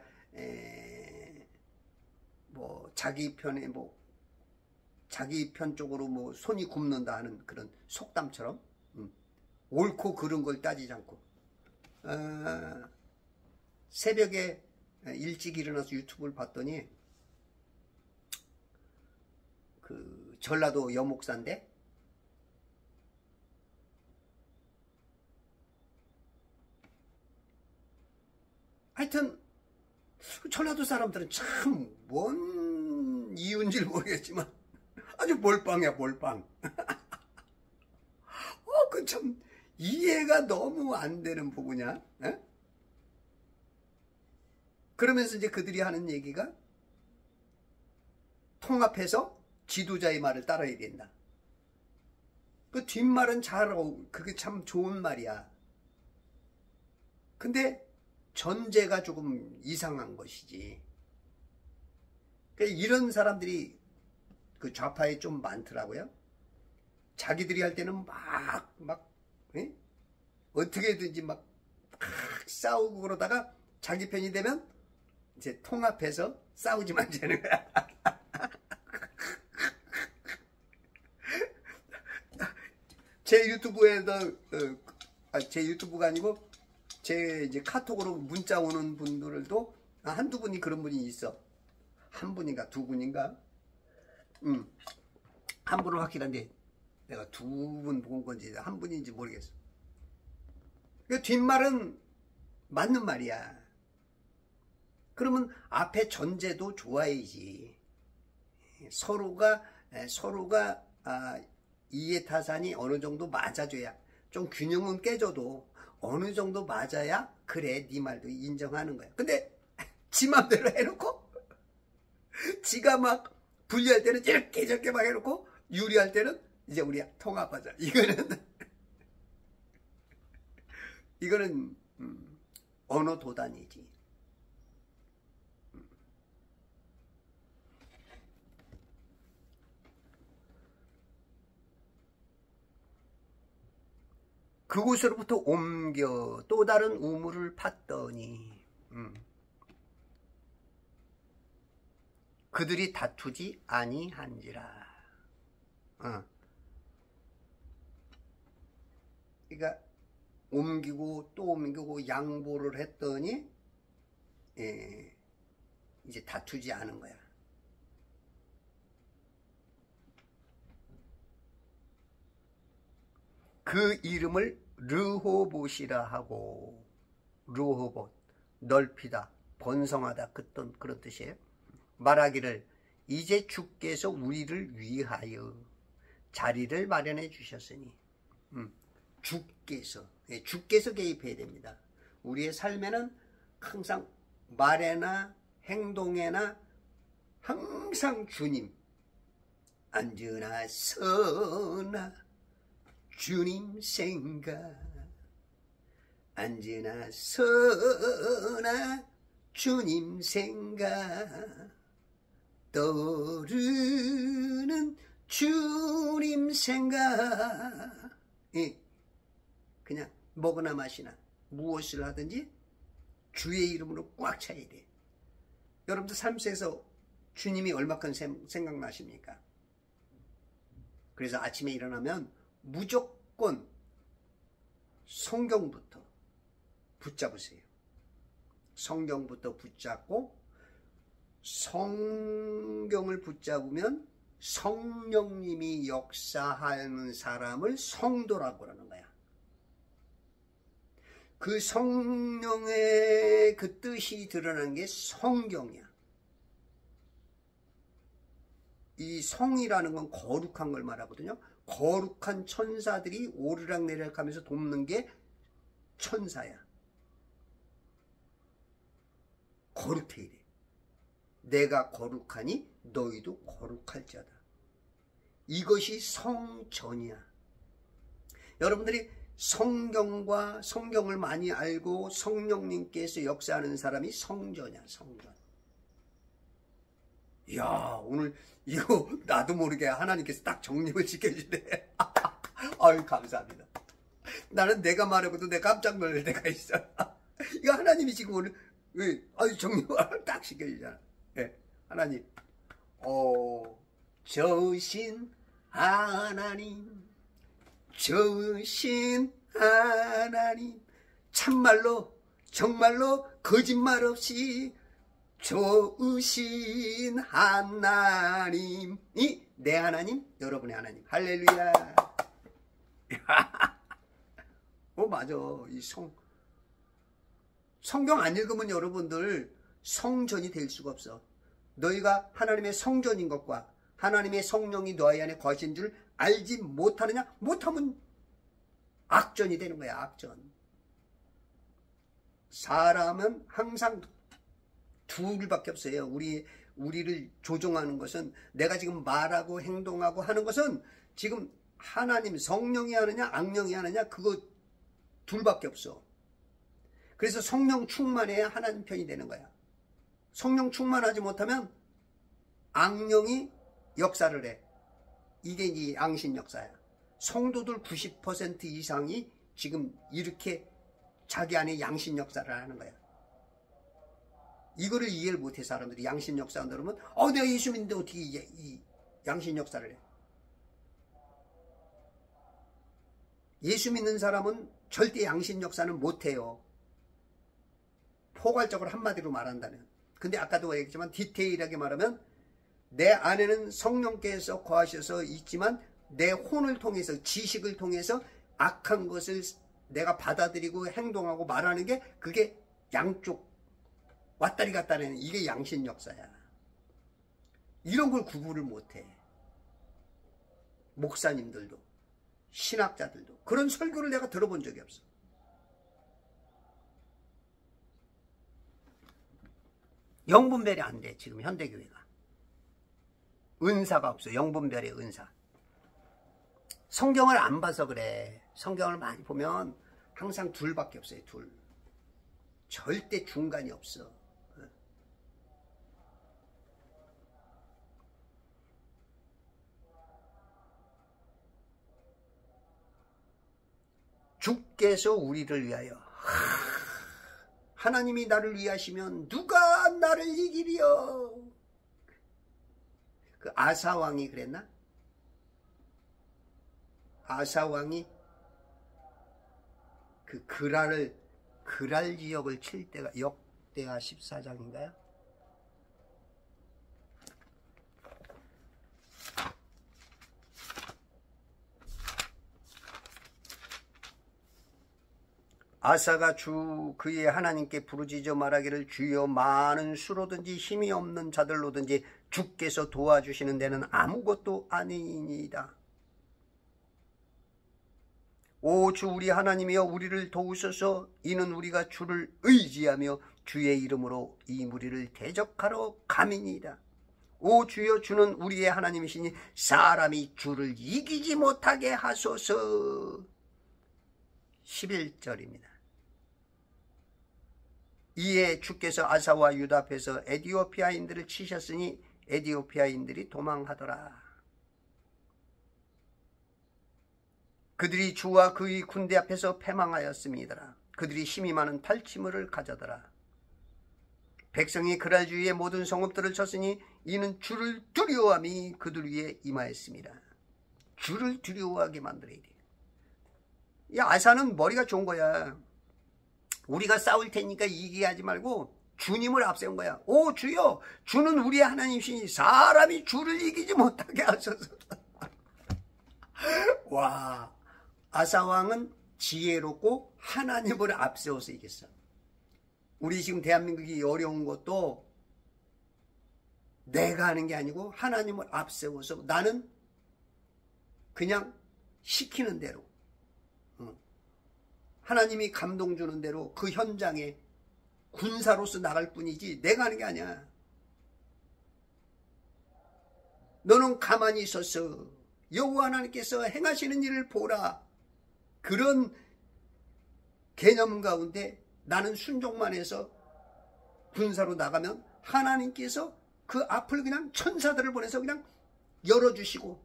S1: 뭐 자기 편에 뭐 자기 편 쪽으로 뭐 손이 굽는다 하는 그런 속담처럼 옳고 그른 걸 따지지 않고 새벽에 일찍 일어나서 유튜브를 봤더니 그 전라도 여목산데 하여튼 전라도 사람들은 참 뭔 이유인지 모르겠지만 아주 몰빵이야, 몰빵. 그 참 이해가 너무 안 되는 부분이야. 에? 그러면서 이제 그들이 하는 얘기가 통합해서 지도자의 말을 따라야 된다. 그 뒷말은 잘하고 그게 참 좋은 말이야. 근데 전제가 조금 이상한 것이지. 그러니까 이런 사람들이 그 좌파에 좀 많더라고요. 자기들이 할 때는 막 어떻게든지 막 싸우고 그러다가 자기 편이 되면 이제 통합해서 싸우지만 되는 거야. 제 유튜브에도 제 유튜브가 아니고 제 이제 카톡으로 문자 오는 분들도 한두 분이 그런 분이 있어. 한 분인가 두 분인가? 한 분은 확실한데 내가 두 분 본 건지 한 분인지 모르겠어. 그 뒷말은 맞는 말이야. 그러면 앞에 전제도 좋아야지. 서로가 이해타산이 어느 정도 맞아줘야, 좀 균형은 깨져도 어느 정도 맞아야 그래 네 말도 인정하는 거야. 근데 지 맘대로 해놓고 지가 막 불리할 때는 이렇게 저렇게 막 해놓고 유리할 때는 이제 우리 통합하자. 이거는 언어 도단이지. 그곳으로부터 옮겨 또 다른 우물을 팠더니 그들이 다투지 아니한지라. 그러니까 옮기고 또 옮기고 양보를 했더니 이제 다투지 않은 거야. 그 이름을 르호봇이라 하고, 르호봇 넓히다, 번성하다 그런 뜻이에요. 말하기를 이제 주께서 우리를 위하여 자리를 마련해 주셨으니, 주께서 개입해야 됩니다. 우리의 삶에는 항상 말에나 행동에나 항상 주님, 앉으나 서나 주님 생각, 앉으나 서나 주님 생각, 떠오르는 주님 생각. 그냥 먹으나 마시나 무엇을 하든지 주의 이름으로 꽉 차야 돼. 여러분들 삶 속에서 주님이 얼마큼 생각나십니까? 그래서 아침에 일어나면 무조건 성경부터 붙잡으세요. 성경부터 붙잡고, 성경을 붙잡으면 성령님이 역사하는 사람을 성도라고 하는 거야. 그 성령의 그 뜻이 드러나는 게 성경이야. 이 성이라는 건 거룩한 걸 말하거든요. 거룩한 천사들이 오르락내리락 하면서 돕는 게 천사야. 거룩해야 돼. 내가 거룩하니 너희도 거룩할지어다. 이것이 성전이야. 여러분들이 성경을 많이 알고 성령님께서 역사하는 사람이 성전이야, 성전. 이야, 오늘 이거 나도 모르게 하나님께서 딱 정립을 시켜주네. 아유, 감사합니다. 나는 내가 말하고도 내가 깜짝 놀랄 때가 있어. 이거 하나님이 지금 오늘 정립을 딱 시켜주잖아. 네, 하나님, 좋으신 하나님, 좋으신 하나님, 참말로 정말로 거짓말 없이 좋으신 하나님이 내 하나님, 여러분의 하나님. 할렐루야. 맞아. 이 성경 안 읽으면 여러분들 성전이 될 수가 없어. 너희가 하나님의 성전인 것과 하나님의 성령이 너희 안에 거하신 줄 알지 못하느냐? 못하면 악전이 되는 거야. 악전. 사람은 항상 둘밖에 없어요. 우리를 조종하는 것은, 내가 지금 말하고 행동하고 하는 것은 지금 하나님 성령이 하느냐 악령이 하느냐, 그거 둘밖에 없어. 그래서 성령 충만해야 하나님 편이 되는 거야. 성령 충만하지 못하면 악령이 역사를 해. 이게 이제 양신 역사야. 성도들 90% 이상이 지금 이렇게 자기 안에 양신 역사를 하는 거야. 이거를 이해를 못해. 사람들이 양신 역사 들으면 내가 예수 믿는데 어떻게 이 양신 역사를 해. 예수 믿는 사람은 절대 양신 역사는 못해요. 포괄적으로 한마디로 말한다면. 근데 아까도 얘기했지만 디테일하게 말하면 내 안에는 성령께서 거하셔서 있지만 내 혼을 통해서, 지식을 통해서 악한 것을 내가 받아들이고 행동하고 말하는 게, 그게 양쪽 왔다리 갔다리 하는, 이게 양신 역사야. 이런 걸 구분을 못해. 목사님들도 신학자들도. 그런 설교를 내가 들어본 적이 없어. 영분별이 안 돼. 지금 현대교회가 은사가 없어. 영분별의 은사. 성경을 안 봐서 그래. 성경을 많이 보면 항상 둘밖에 없어요. 둘. 절대 중간이 없어. 주께서 우리를 위하여, 하나님이 나를 위하시면 누가 나를 이기리요. 그 아사왕이 그랬나? 아사왕이 그 그랄 지역을 칠 때가, 역대하 14장인가요? 아사가 그의 하나님께 부르짖어 말하기를, 주여 많은 수로든지 힘이 없는 자들로든지 주께서 도와주시는 데는 아무것도 아니니이다. 오 주 우리 하나님이여, 우리를 도우소서. 이는 우리가 주를 의지하며 주의 이름으로 이 무리를 대적하러 감이니이다. 오 주여, 주는 우리의 하나님이시니 사람이 주를 이기지 못하게 하소서. 11절입니다. 이에 주께서 아사와 유다 앞에서 에디오피아인들을 치셨으니 에디오피아인들이 도망하더라. 그들이 주와 그의 군대 앞에서 패망하였음이더라. 그들이 힘이 많은 팔찌물을 가져더라. 백성이 그랄 주위의 모든 성읍들을 쳤으니 이는 주를 두려워함이 그들 위에 임하였습니다. 주를 두려워하게 만들어야 돼. 이 아사는 머리가 좋은 거야. 우리가 싸울 테니까 이기게 하지 말고 주님을 앞세운 거야. 오 주여, 주는 우리의 하나님이시니 사람이 주를 이기지 못하게 하소서. 와, 아사왕은 지혜롭고 하나님을 앞세워서 이겼어. 우리 지금 대한민국이 어려운 것도 내가 하는 게 아니고 하나님을 앞세워서, 나는 그냥 시키는 대로, 하나님이 감동 주는 대로 그 현장에 군사로서 나갈 뿐이지 내가 하는 게 아니야. 너는 가만히 있어서 여호와 하나님께서 행하시는 일을 보라. 그런 개념 가운데 나는 순종만 해서 군사로 나가면 하나님께서 그 앞을 그냥 천사들을 보내서 그냥 열어주시고,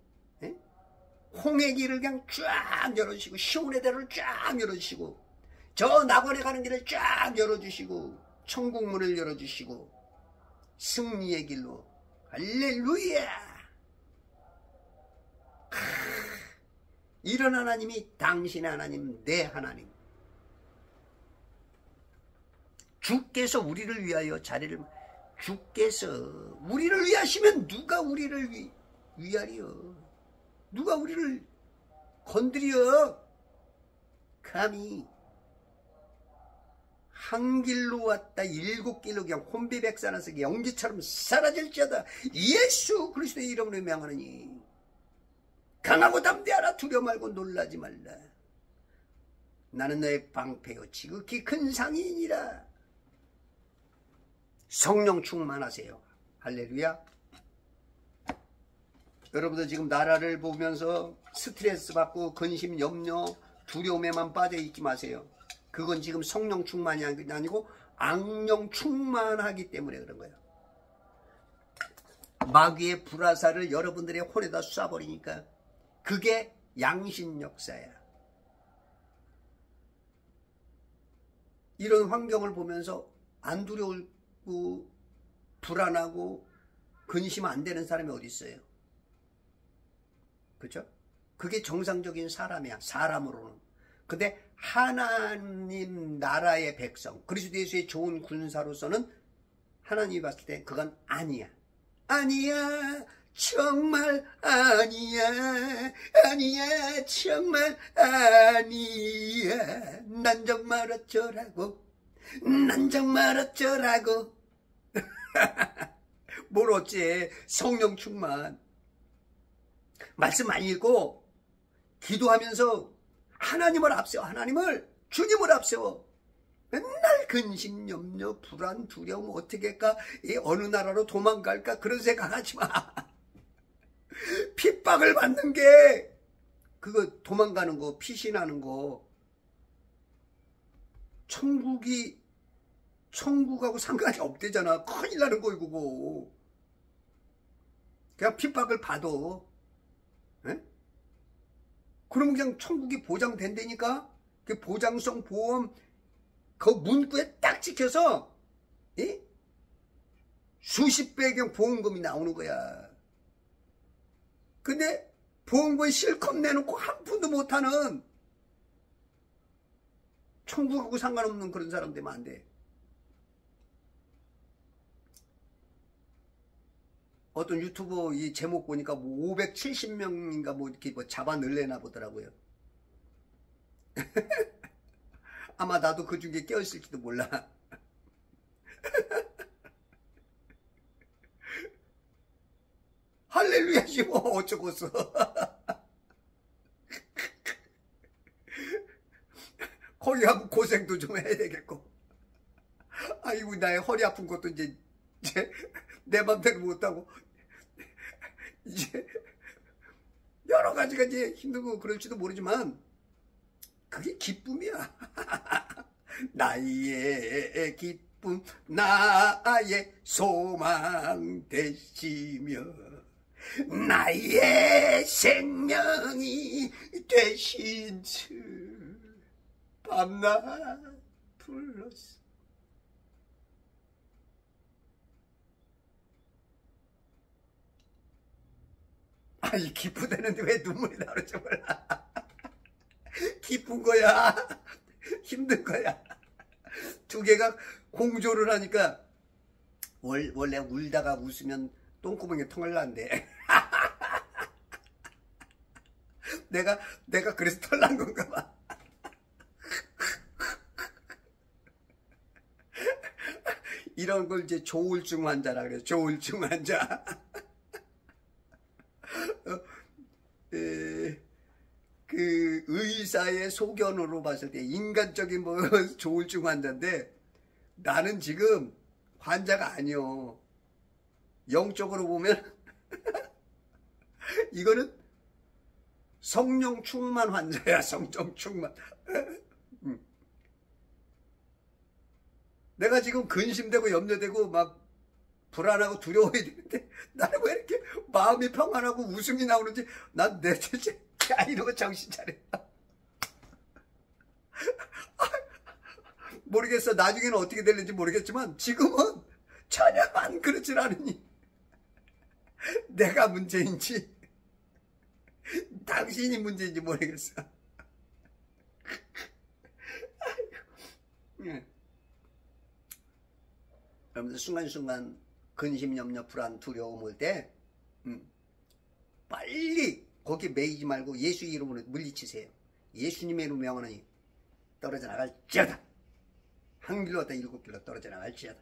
S1: 홍해 길을 그냥 쫙 열어주시고, 시온의 대로를 쫙 열어주시고, 저 낙원에 가는 길을 쫙 열어주시고, 천국 문을 열어주시고, 승리의 길로, 할렐루야. 이런 하나님이 당신의 하나님, 내 하나님. 주께서 우리를 위하여 자리를, 주께서 우리를 위하시면 누가 우리를 위하리요? 누가 우리를 건드려? 감히 한 길로 왔다 일곱 길로 그냥 혼비백산해서 연기처럼 사라질지어다. 예수 그리스도의 이름으로 명하느니 강하고 담대하라. 두려워 말고 놀라지 말라. 나는 너의 방패요 지극히 큰 상인이라. 성령 충만하세요. 할렐루야. 여러분들 지금 나라를 보면서 스트레스 받고 근심, 염려, 두려움에만 빠져 있지 마세요. 그건 지금 성령 충만이 아니고 악령 충만하기 때문에 그런 거예요. 마귀의 불화살을 여러분들의 혼에다 쏴버리니까 그게 양신 역사야. 이런 환경을 보면서 안 두려울고 불안하고 근심 안 되는 사람이 어디 있어요? 그렇죠? 그게 정상적인 사람이야. 사람으로는. 근데 하나님 나라의 백성, 그리스도 예수의 좋은 군사로서는 하나님이 봤을 때 그건 아니야. 아니야. 정말 아니야. 아니야. 정말 아니야. 난 정말 어쩌라고. 난 정말 어쩌라고. 뭘 어째. 성령 충만. 말씀 많이 읽고 기도하면서 하나님을 앞세워. 하나님을, 주님을 앞세워. 맨날 근심, 염려, 불안, 두려움, 어떻게 할까? 어느 나라로 도망갈까? 그런 생각하지 마. 핍박을 받는 게 그거 도망가는 거, 피신하는 거. 천국하고 상관이 없대잖아. 큰일 나는 거 이거. 그냥 핍박을 받아. 에? 그러면 그냥 천국이 보장된다니까? 그 보장성 보험 그 문구에 딱 찍혀서 수십 배경 보험금이 나오는 거야. 근데 보험금 실컷 내놓고 한 푼도 못하는 천국하고 상관없는 그런 사람 되면 안 돼. 어떤 유튜버 이 제목 보니까 뭐 570명인가 뭐 이렇게 뭐 잡아늘래나 보더라고요. 아마 나도 그 중에 껴있을지도 몰라. 할렐루야지 뭐 어쩌고서. 거기 가면 고생도 좀 해야 되겠고. 아이고 나의 허리 아픈 것도 이제 내 맘대로 못하고 이제 여러 가지가 이제 힘들고 그럴지도 모르지만 그게 기쁨이야. 나의 기쁨, 나의 소망 되시며 나의 생명이 되신 주 밤낮 불렀어. 아이 기쁘다는데 왜 눈물이 나오는지 몰라. 기쁜 거야. 힘든 거야. 두 개가 공조를 하니까 원래 울다가 웃으면 똥구멍에 통을 난대. 내가 그래서 털 난 건가 봐. 이런 걸 이제 조울증 환자라 그래요. 조울증 환자. 그 의사의 소견으로 봤을 때 인간적인 뭐 조울증 환자인데 나는 지금 환자가 아니요. 영적으로 보면 이거는 성령 충만 환자야. 성령 충만. 내가 지금 근심되고 염려되고 막 불안하고 두려워야 되는데 나는 왜 이렇게 마음이 평안하고 웃음이 나오는지 난 내 진짜 야 이러고 정신 차려. 모르겠어. 나중에는 어떻게 될는지 모르겠지만 지금은 전혀 안 그렇질 않으니 내가 문제인지 당신이 문제인지 모르겠어. 예. 여러분들 순간순간 근심, 염려, 불안, 두려움 올 때 빨리 거기에 매이지 말고 예수 이름으로 물리치세요. 예수님의 이름으로 명하노니 떨어져 나갈지어다. 한 길로 왔다 일곱 길로 떨어져 나갈지어다.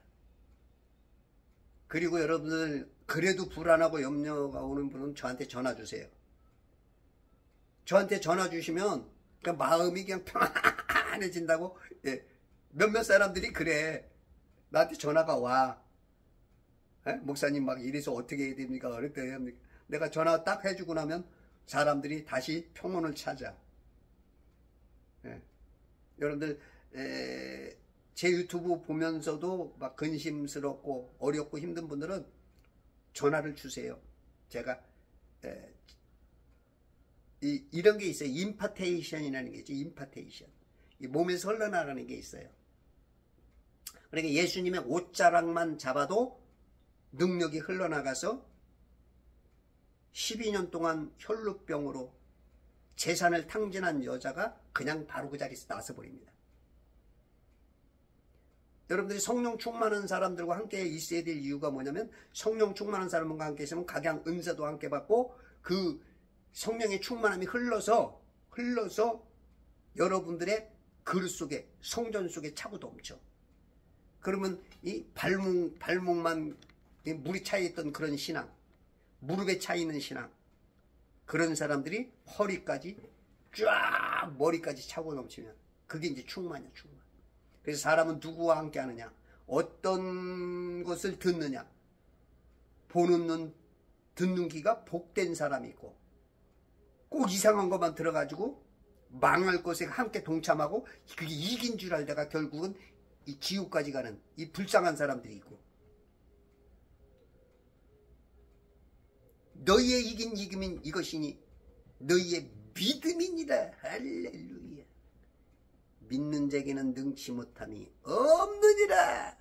S1: 그리고 여러분들 그래도 불안하고 염려가 오는 분은 저한테 전화 주세요. 저한테 전화 주시면 그냥 마음이 그냥 평안해진다고. 예. 몇몇 사람들이 그래. 나한테 전화가 와. 예? 목사님 막 이래서 어떻게 해야 됩니까? 어떻게 해야 됩니까? 내가 전화 딱 해주고 나면 사람들이 다시 평온을 찾아. 예. 여러분들 제 유튜브 보면서도 막 근심스럽고 어렵고 힘든 분들은 전화를 주세요. 제가 이런 게 있어요. 임파테이션이라는 게 있죠. 임파테이션. 이 몸에서 흘러나가는 게 있어요. 그러니까 예수님의 옷자락만 잡아도 능력이 흘러나가서 12년 동안 혈루병으로 재산을 탕진한 여자가 그냥 바로 그 자리에서 나서버립니다. 여러분들이 성령 충만한 사람들과 함께 있어야 될 이유가 뭐냐면 성령 충만한 사람과 함께 있으면 각양 은사도 함께 받고 그 성령의 충만함이 흘러서 여러분들의 그릇 속에 성전 속에 차고 넘쳐. 그러면 이 발목만 물이 차 있던 그런 신앙, 무릎에 차 있는 신앙, 그런 사람들이 허리까지 쫙 머리까지 차고 넘치면 그게 이제 충만이야, 충만. 그래서 사람은 누구와 함께 하느냐, 어떤 것을 듣느냐, 보는 눈, 듣는 귀가 복된 사람이 있고 꼭 이상한 것만 들어가지고 망할 것에 함께 동참하고 그게 이긴 줄 알다가 결국은 이 지옥까지 가는 이 불쌍한 사람들이 있고, 너희의 이김은 이것이니 너희의 믿음이니라. 할렐루야. 믿는 자에게는 능치 못함이 없느니라.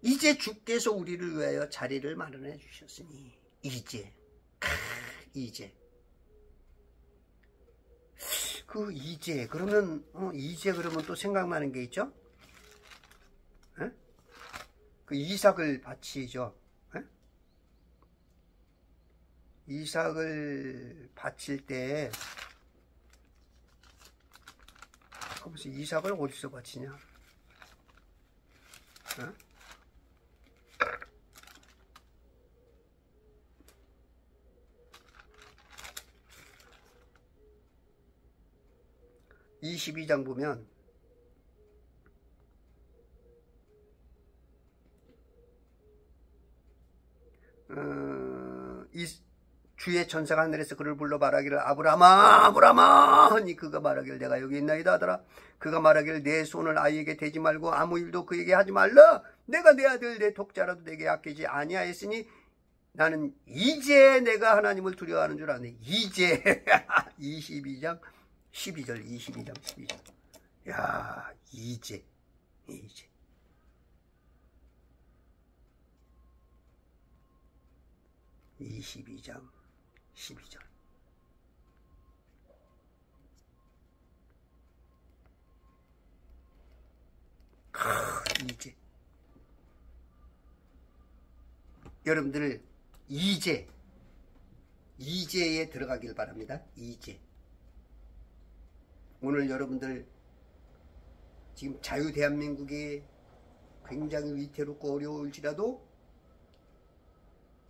S1: 이제 주께서 우리를 위하여 자리를 마련해 주셨으니 이제 그러면 이제 그러면 또 생각나는 게 있죠. 에? 그 이삭을 바치죠. 에? 이삭을 바칠 때 무슨 이삭을 어디서 바치냐? 에? 22장 보면 이 주의 천사가 하늘에서 그를 불러 말하기를 아브라함아 아브라함아 하니 그가 말하기를 내가 여기 있나이다 하더라. 그가 말하기를 내 손을 아이에게 대지 말고 아무 일도 그에게 하지 말라. 내가 내 아들 내 독자라도 내게 아끼지 아니하였으니 나는 이제 내가 하나님을 두려워하는 줄 아네. 이제 22장 12절 22장 12절. 야, 이제 22장 12절. 이제 여러분들 이제에 들어가길 바랍니다. 이제. 오늘 여러분들 지금 자유 대한민국이 굉장히 위태롭고 어려울지라도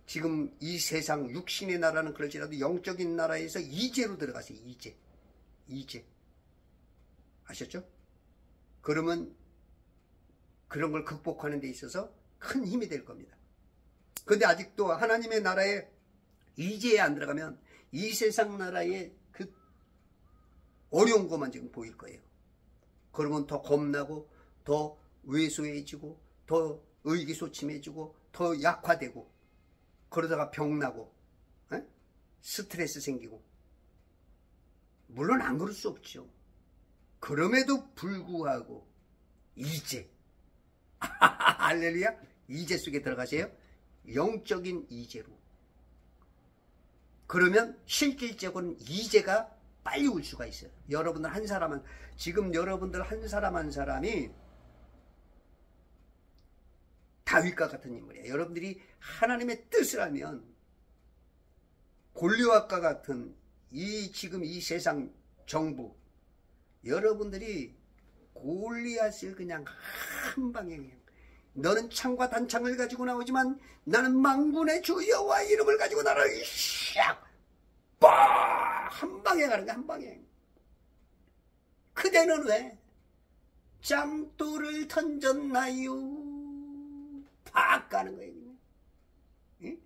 S1: 지금 이 세상 육신의 나라는 그럴지라도 영적인 나라에서 이제로 들어가세요. 이제 아셨죠? 그러면 그런 걸 극복하는 데 있어서 큰 힘이 될 겁니다. 그런데 아직도 하나님의 나라에 이제에 안 들어가면 이 세상 나라의 그 어려운 것만 지금 보일 거예요. 그러면 더 겁나고 더 왜소해지고 더 의기소침해지고 더 약화되고 그러다가 병나고 스트레스 생기고. 물론 안 그럴 수 없죠. 그럼에도 불구하고 이제 할렐루야. 이제 속에 들어가세요. 영적인 이제로. 그러면 실질적으로는 이제가 빨리 올 수가 있어요. 여러분들 한 사람은, 지금 여러분들 한 사람 한 사람이 다윗과 같은 인물이에요. 여러분들이 하나님의 뜻을 알면 골리앗과 같은 지금 이 세상 정부, 여러분들이 골리앗을 그냥 한 방에, 그냥 너는 창과 단창을 가지고 나오지만 나는 만군의 주 여호와 이름을 가지고 나를 샥 한 방에 가는 거야. 한 방에. 그대는 왜 짱돌을 던졌나요? 팍 가는 거예요. 응?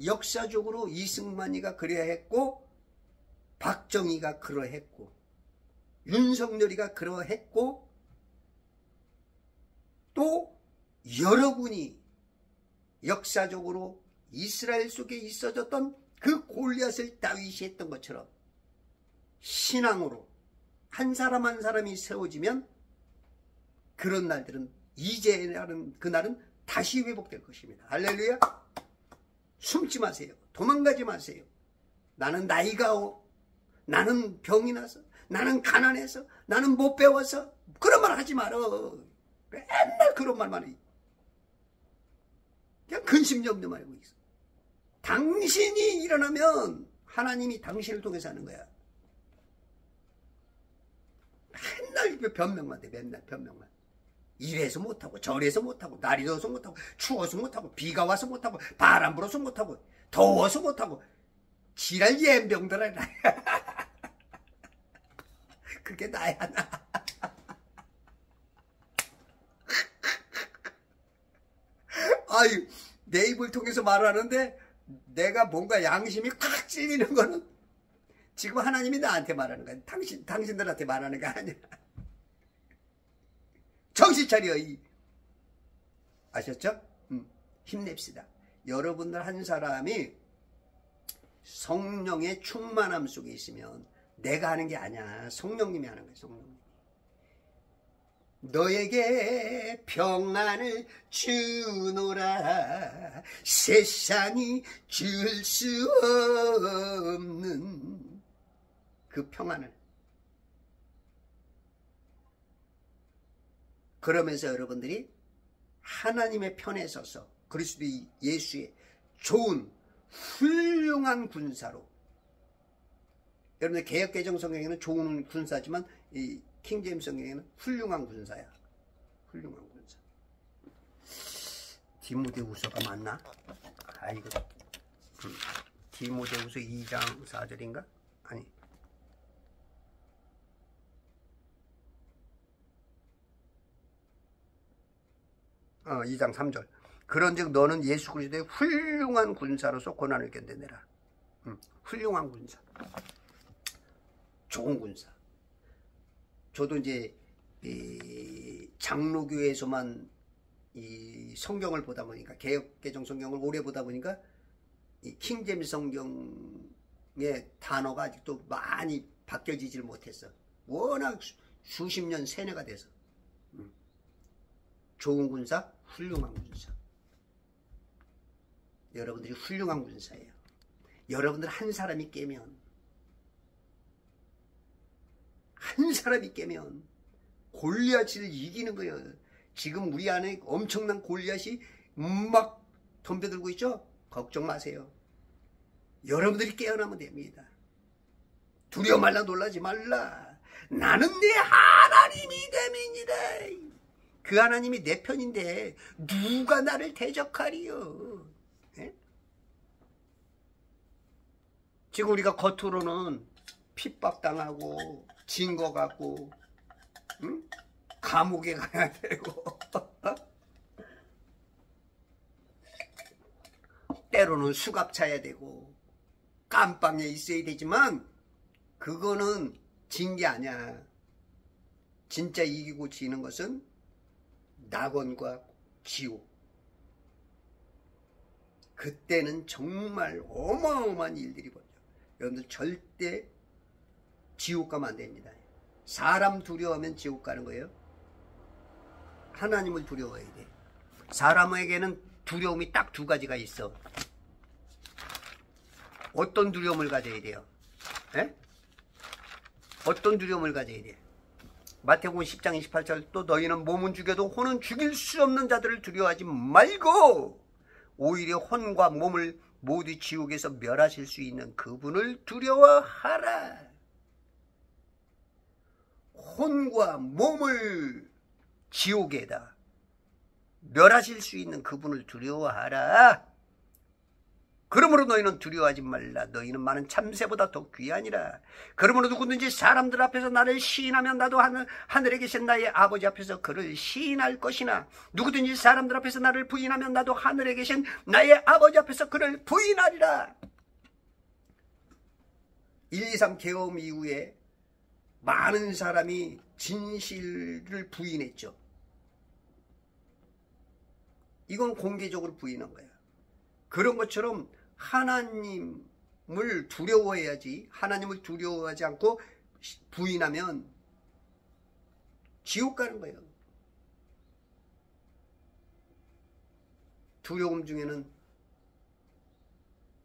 S1: 역사적으로 이승만이가 그래야 했고, 박정희가 그러했고, 윤석열이가 그러했고, 또 여러분이 역사적으로 이스라엘 속에 있어졌던 그 골리앗을 다윗이 했던 것처럼 신앙으로 한 사람 한 사람이 세워지면 그런 날들은, 이제라는 그날은 다시 회복될 것입니다. 할렐루야. 숨지 마세요. 도망가지 마세요. 나는 나이가 나는 병이 나서, 나는 가난해서, 나는 못 배워서, 그런 말 하지 말어. 맨날 그런 말만 해. 그냥 근심이 없는 말 하고 있어. 당신이 일어나면 하나님이 당신을 통해서 하는 거야. 맨날 변명만 돼. 맨날 변명만. 이래서 못하고, 저래서 못하고, 날이 더워서 못하고, 추워서 못하고, 비가 와서 못하고, 바람 불어서 못하고, 더워서 못하고, 지랄 옌병들아. 그게 나야, 나. 아유, 내 입을 통해서 말하는데 내가 뭔가 양심이 꽉 찔리는 거는 지금 하나님이 나한테 말하는 거야. 당신들한테 말하는 게 아니야. 정신 차려. 아셨죠? 힘냅시다. 여러분들 한 사람이 성령의 충만함 속에 있으면 내가 하는 게 아니야. 성령님이 하는 거야. 성령님. 너에게 평안을 주노라. 세상이 줄 수 없는 그 평안을. 그러면서 여러분들이 하나님의 편에 서서 그리스도 예수의 좋은 훌륭한 군사로. 여러분들 개역개정 성경에는 좋은 군사지만 이 킹제임스 성경에는 훌륭한 군사야. 훌륭한 군사. 디모데후서가 맞나? 아이고. 디모데후서 2장 4절인가? 아니. 2장 3절. 그런즉 너는 예수 그리스도의 훌륭한 군사로서 고난을 견뎌내라. 훌륭한 군사. 좋은 군사. 저도 이제 장로교에서만 이 성경을 보다 보니까, 개역개정 성경을 오래 보다 보니까 이 킹제임스 성경의 단어가 아직도 많이 바뀌어지질 못했어. 워낙 수십 년 세뇌가 돼서. 좋은 군사, 훌륭한 군사. 여러분들이 훌륭한 군사예요. 여러분들 한 사람이 깨면, 골리앗을 이기는 거예요. 지금 우리 안에 엄청난 골리앗이 막 덤벼들고 있죠? 걱정 마세요. 여러분들이 깨어나면 됩니다. 두려워 말라, 놀라지 말라. 나는 내 하나님이 됨이니라. 그 하나님이 내 편인데 누가 나를 대적하리요? 예? 지금 우리가 겉으로는 핍박당하고 진 거 같고, 응? 감옥에 가야 되고 때로는 수갑 차야 되고 깜빵에 있어야 되지만 그거는 진 게 아니야. 진짜 이기고 지는 것은 낙원과 지옥. 그때는 정말 어마어마한 일들이 벌어져. 여러분들 절대 지옥 가면 안 됩니다. 사람 두려워하면 지옥 가는 거예요. 하나님을 두려워해야 돼. 사람에게는 두려움이 딱 두 가지가 있어. 어떤 두려움을 가져야 돼요? 에? 어떤 두려움을 가져야 돼? 마태복음 10장 28절 또 너희는 몸은 죽여도 혼은 죽일 수 없는 자들을 두려워하지 말고 오히려 혼과 몸을 모두 지옥에서 멸하실 수 있는 그분을 두려워하라. 혼과 몸을 지옥에다 멸하실 수 있는 그분을 두려워하라. 그러므로 너희는 두려워하지 말라. 너희는 많은 참새보다 더 귀하니라. 그러므로 누구든지 사람들 앞에서 나를 시인하면 나도 하늘에 계신 나의 아버지 앞에서 그를 시인할 것이나 누구든지 사람들 앞에서 나를 부인하면 나도 하늘에 계신 나의 아버지 앞에서 그를 부인하리라. 123 계엄 이후에 많은 사람이 진실을 부인했죠. 이건 공개적으로 부인한 거야. 그런 것처럼 하나님을 두려워해야지. 하나님을 두려워하지 않고 부인하면 지옥 가는 거예요. 두려움 중에는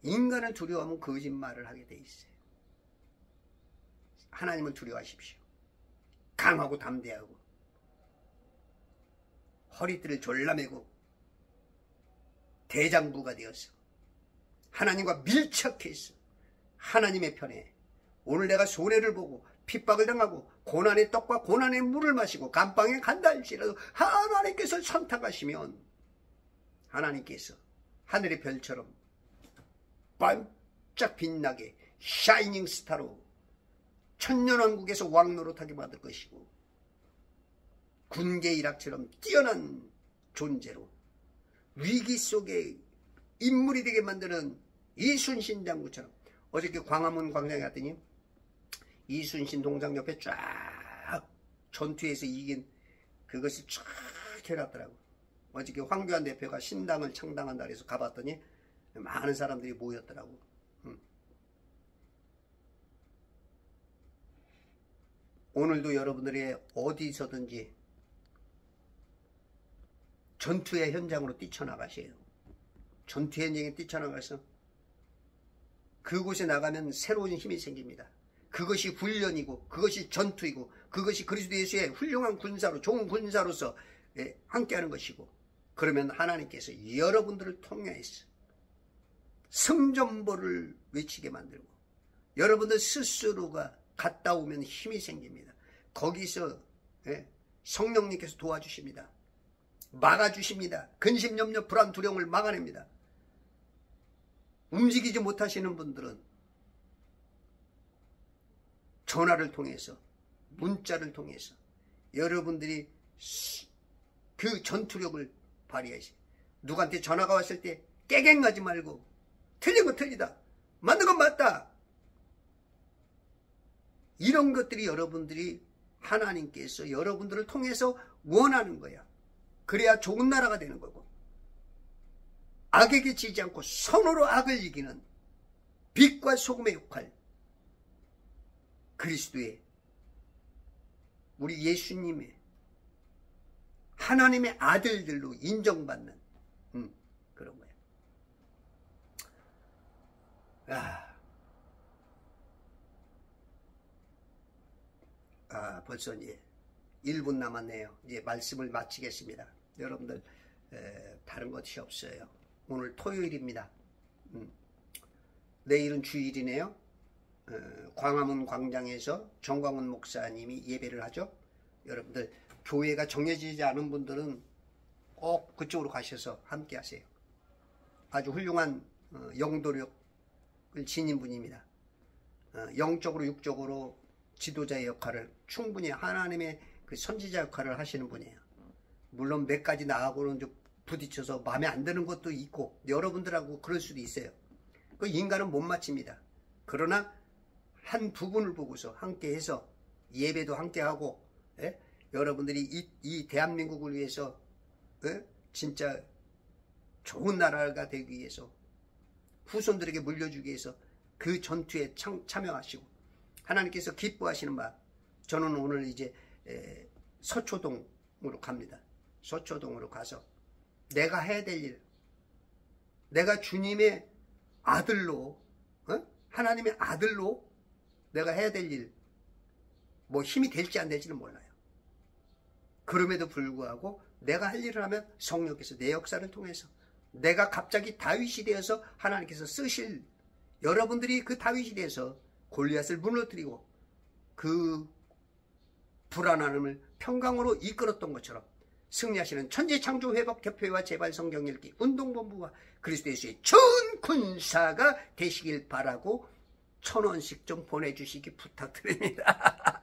S1: 인간을 두려워하면 거짓말을 하게 돼 있어요. 하나님을 두려워하십시오. 강하고 담대하고 허리띠를 졸라매고 대장부가 되어서 하나님과 밀착해서 하나님의 편에 오늘 내가 손해를 보고 핍박을 당하고 고난의 떡과 고난의 물을 마시고 감방에 간다 할지라도 하나님께서 선택하시면 하나님께서 하늘의 별처럼 반짝 빛나게 샤이닝 스타로 천년왕국에서 왕노릇하게 만들 것이고 군계 일학처럼 뛰어난 존재로 위기 속에 인물이 되게 만드는 이순신 장군처럼 어저께 광화문 광장에 갔더니 이순신 동상 옆에 쫙 전투에서 이긴 그것이 쫙 해놨더라고. 어저께 황교안 대표가 신당을 창당한다 그래서 가봤더니 많은 사람들이 모였더라고. 오늘도 여러분들이 어디서든지 전투의 현장으로 뛰쳐나가세요. 전투 현장에 뛰쳐나가서 그곳에 나가면 새로운 힘이 생깁니다. 그것이 훈련이고 그것이 전투이고 그것이 그리스도 예수의 훌륭한 군사로 좋은 군사로서 함께하는 것이고 그러면 하나님께서 여러분들을 통해서 승전보를 외치게 만들고 여러분들 스스로가 갔다 오면 힘이 생깁니다. 거기서 성령님께서 도와주십니다. 막아주십니다. 근심, 염려, 불안, 두려움을 막아냅니다. 움직이지 못하시는 분들은 전화를 통해서 문자를 통해서 여러분들이 그 전투력을 발휘하시. 누구한테 전화가 왔을 때 깨갱하지 말고 틀린 건 틀리다, 맞는 건 맞다, 이런 것들이 여러분들이 하나님께서 여러분들을 통해서 원하는 거야. 그래야 좋은 나라가 되는 거고 악에게 지지 않고 선으로 악을 이기는 빛과 소금의 역할, 그리스도의 우리 예수님의 하나님의 아들들로 인정받는 그런 거예요. 벌써 이제 1분 남았네요. 이제 말씀을 마치겠습니다. 여러분들 다른 것이 없어요. 오늘 토요일입니다. 내일은 주일이네요. 광화문 광장에서 정광훈 목사님이 예배를 하죠. 여러분들 교회가 정해지지 않은 분들은 꼭 그쪽으로 가셔서 함께 하세요. 아주 훌륭한 영도력을 지닌 분입니다. 영적으로 육적으로 지도자의 역할을 충분히 하나님의 그 선지자 역할을 하시는 분이에요. 물론 몇 가지 나하고는 좀 부딪혀서 마음에 안 드는 것도 있고 여러분들하고 그럴 수도 있어요. 그 인간은 못 맞춥니다. 그러나 한 부분을 보고서 함께 해서 예배도 함께 하고 여러분들이 이 대한민국을 위해서 진짜 좋은 나라가 되기 위해서 후손들에게 물려주기 위해서 그 전투에 참여하시고 하나님께서 기뻐하시는 바, 저는 오늘 이제 서초동으로 갑니다. 서초동으로 가서 내가 해야 될 일, 내가 주님의 아들로, 하나님의 아들로 내가 해야 될 일, 뭐 힘이 될지 안 될지는 몰라요. 그럼에도 불구하고 내가 할 일을 하면 성령께서 내 역사를 통해서 내가 갑자기 다윗이 되어서 하나님께서 쓰실, 여러분들이 그 다윗이 되어서 골리앗을 무너뜨리고 그 불안함을 평강으로 이끌었던 것처럼 승리하시는 천재창조회복협회와 제발성경읽기 운동본부와 그리스도 예수의 전 군사가 되시길 바라고 1,000원씩 좀 보내주시기 부탁드립니다.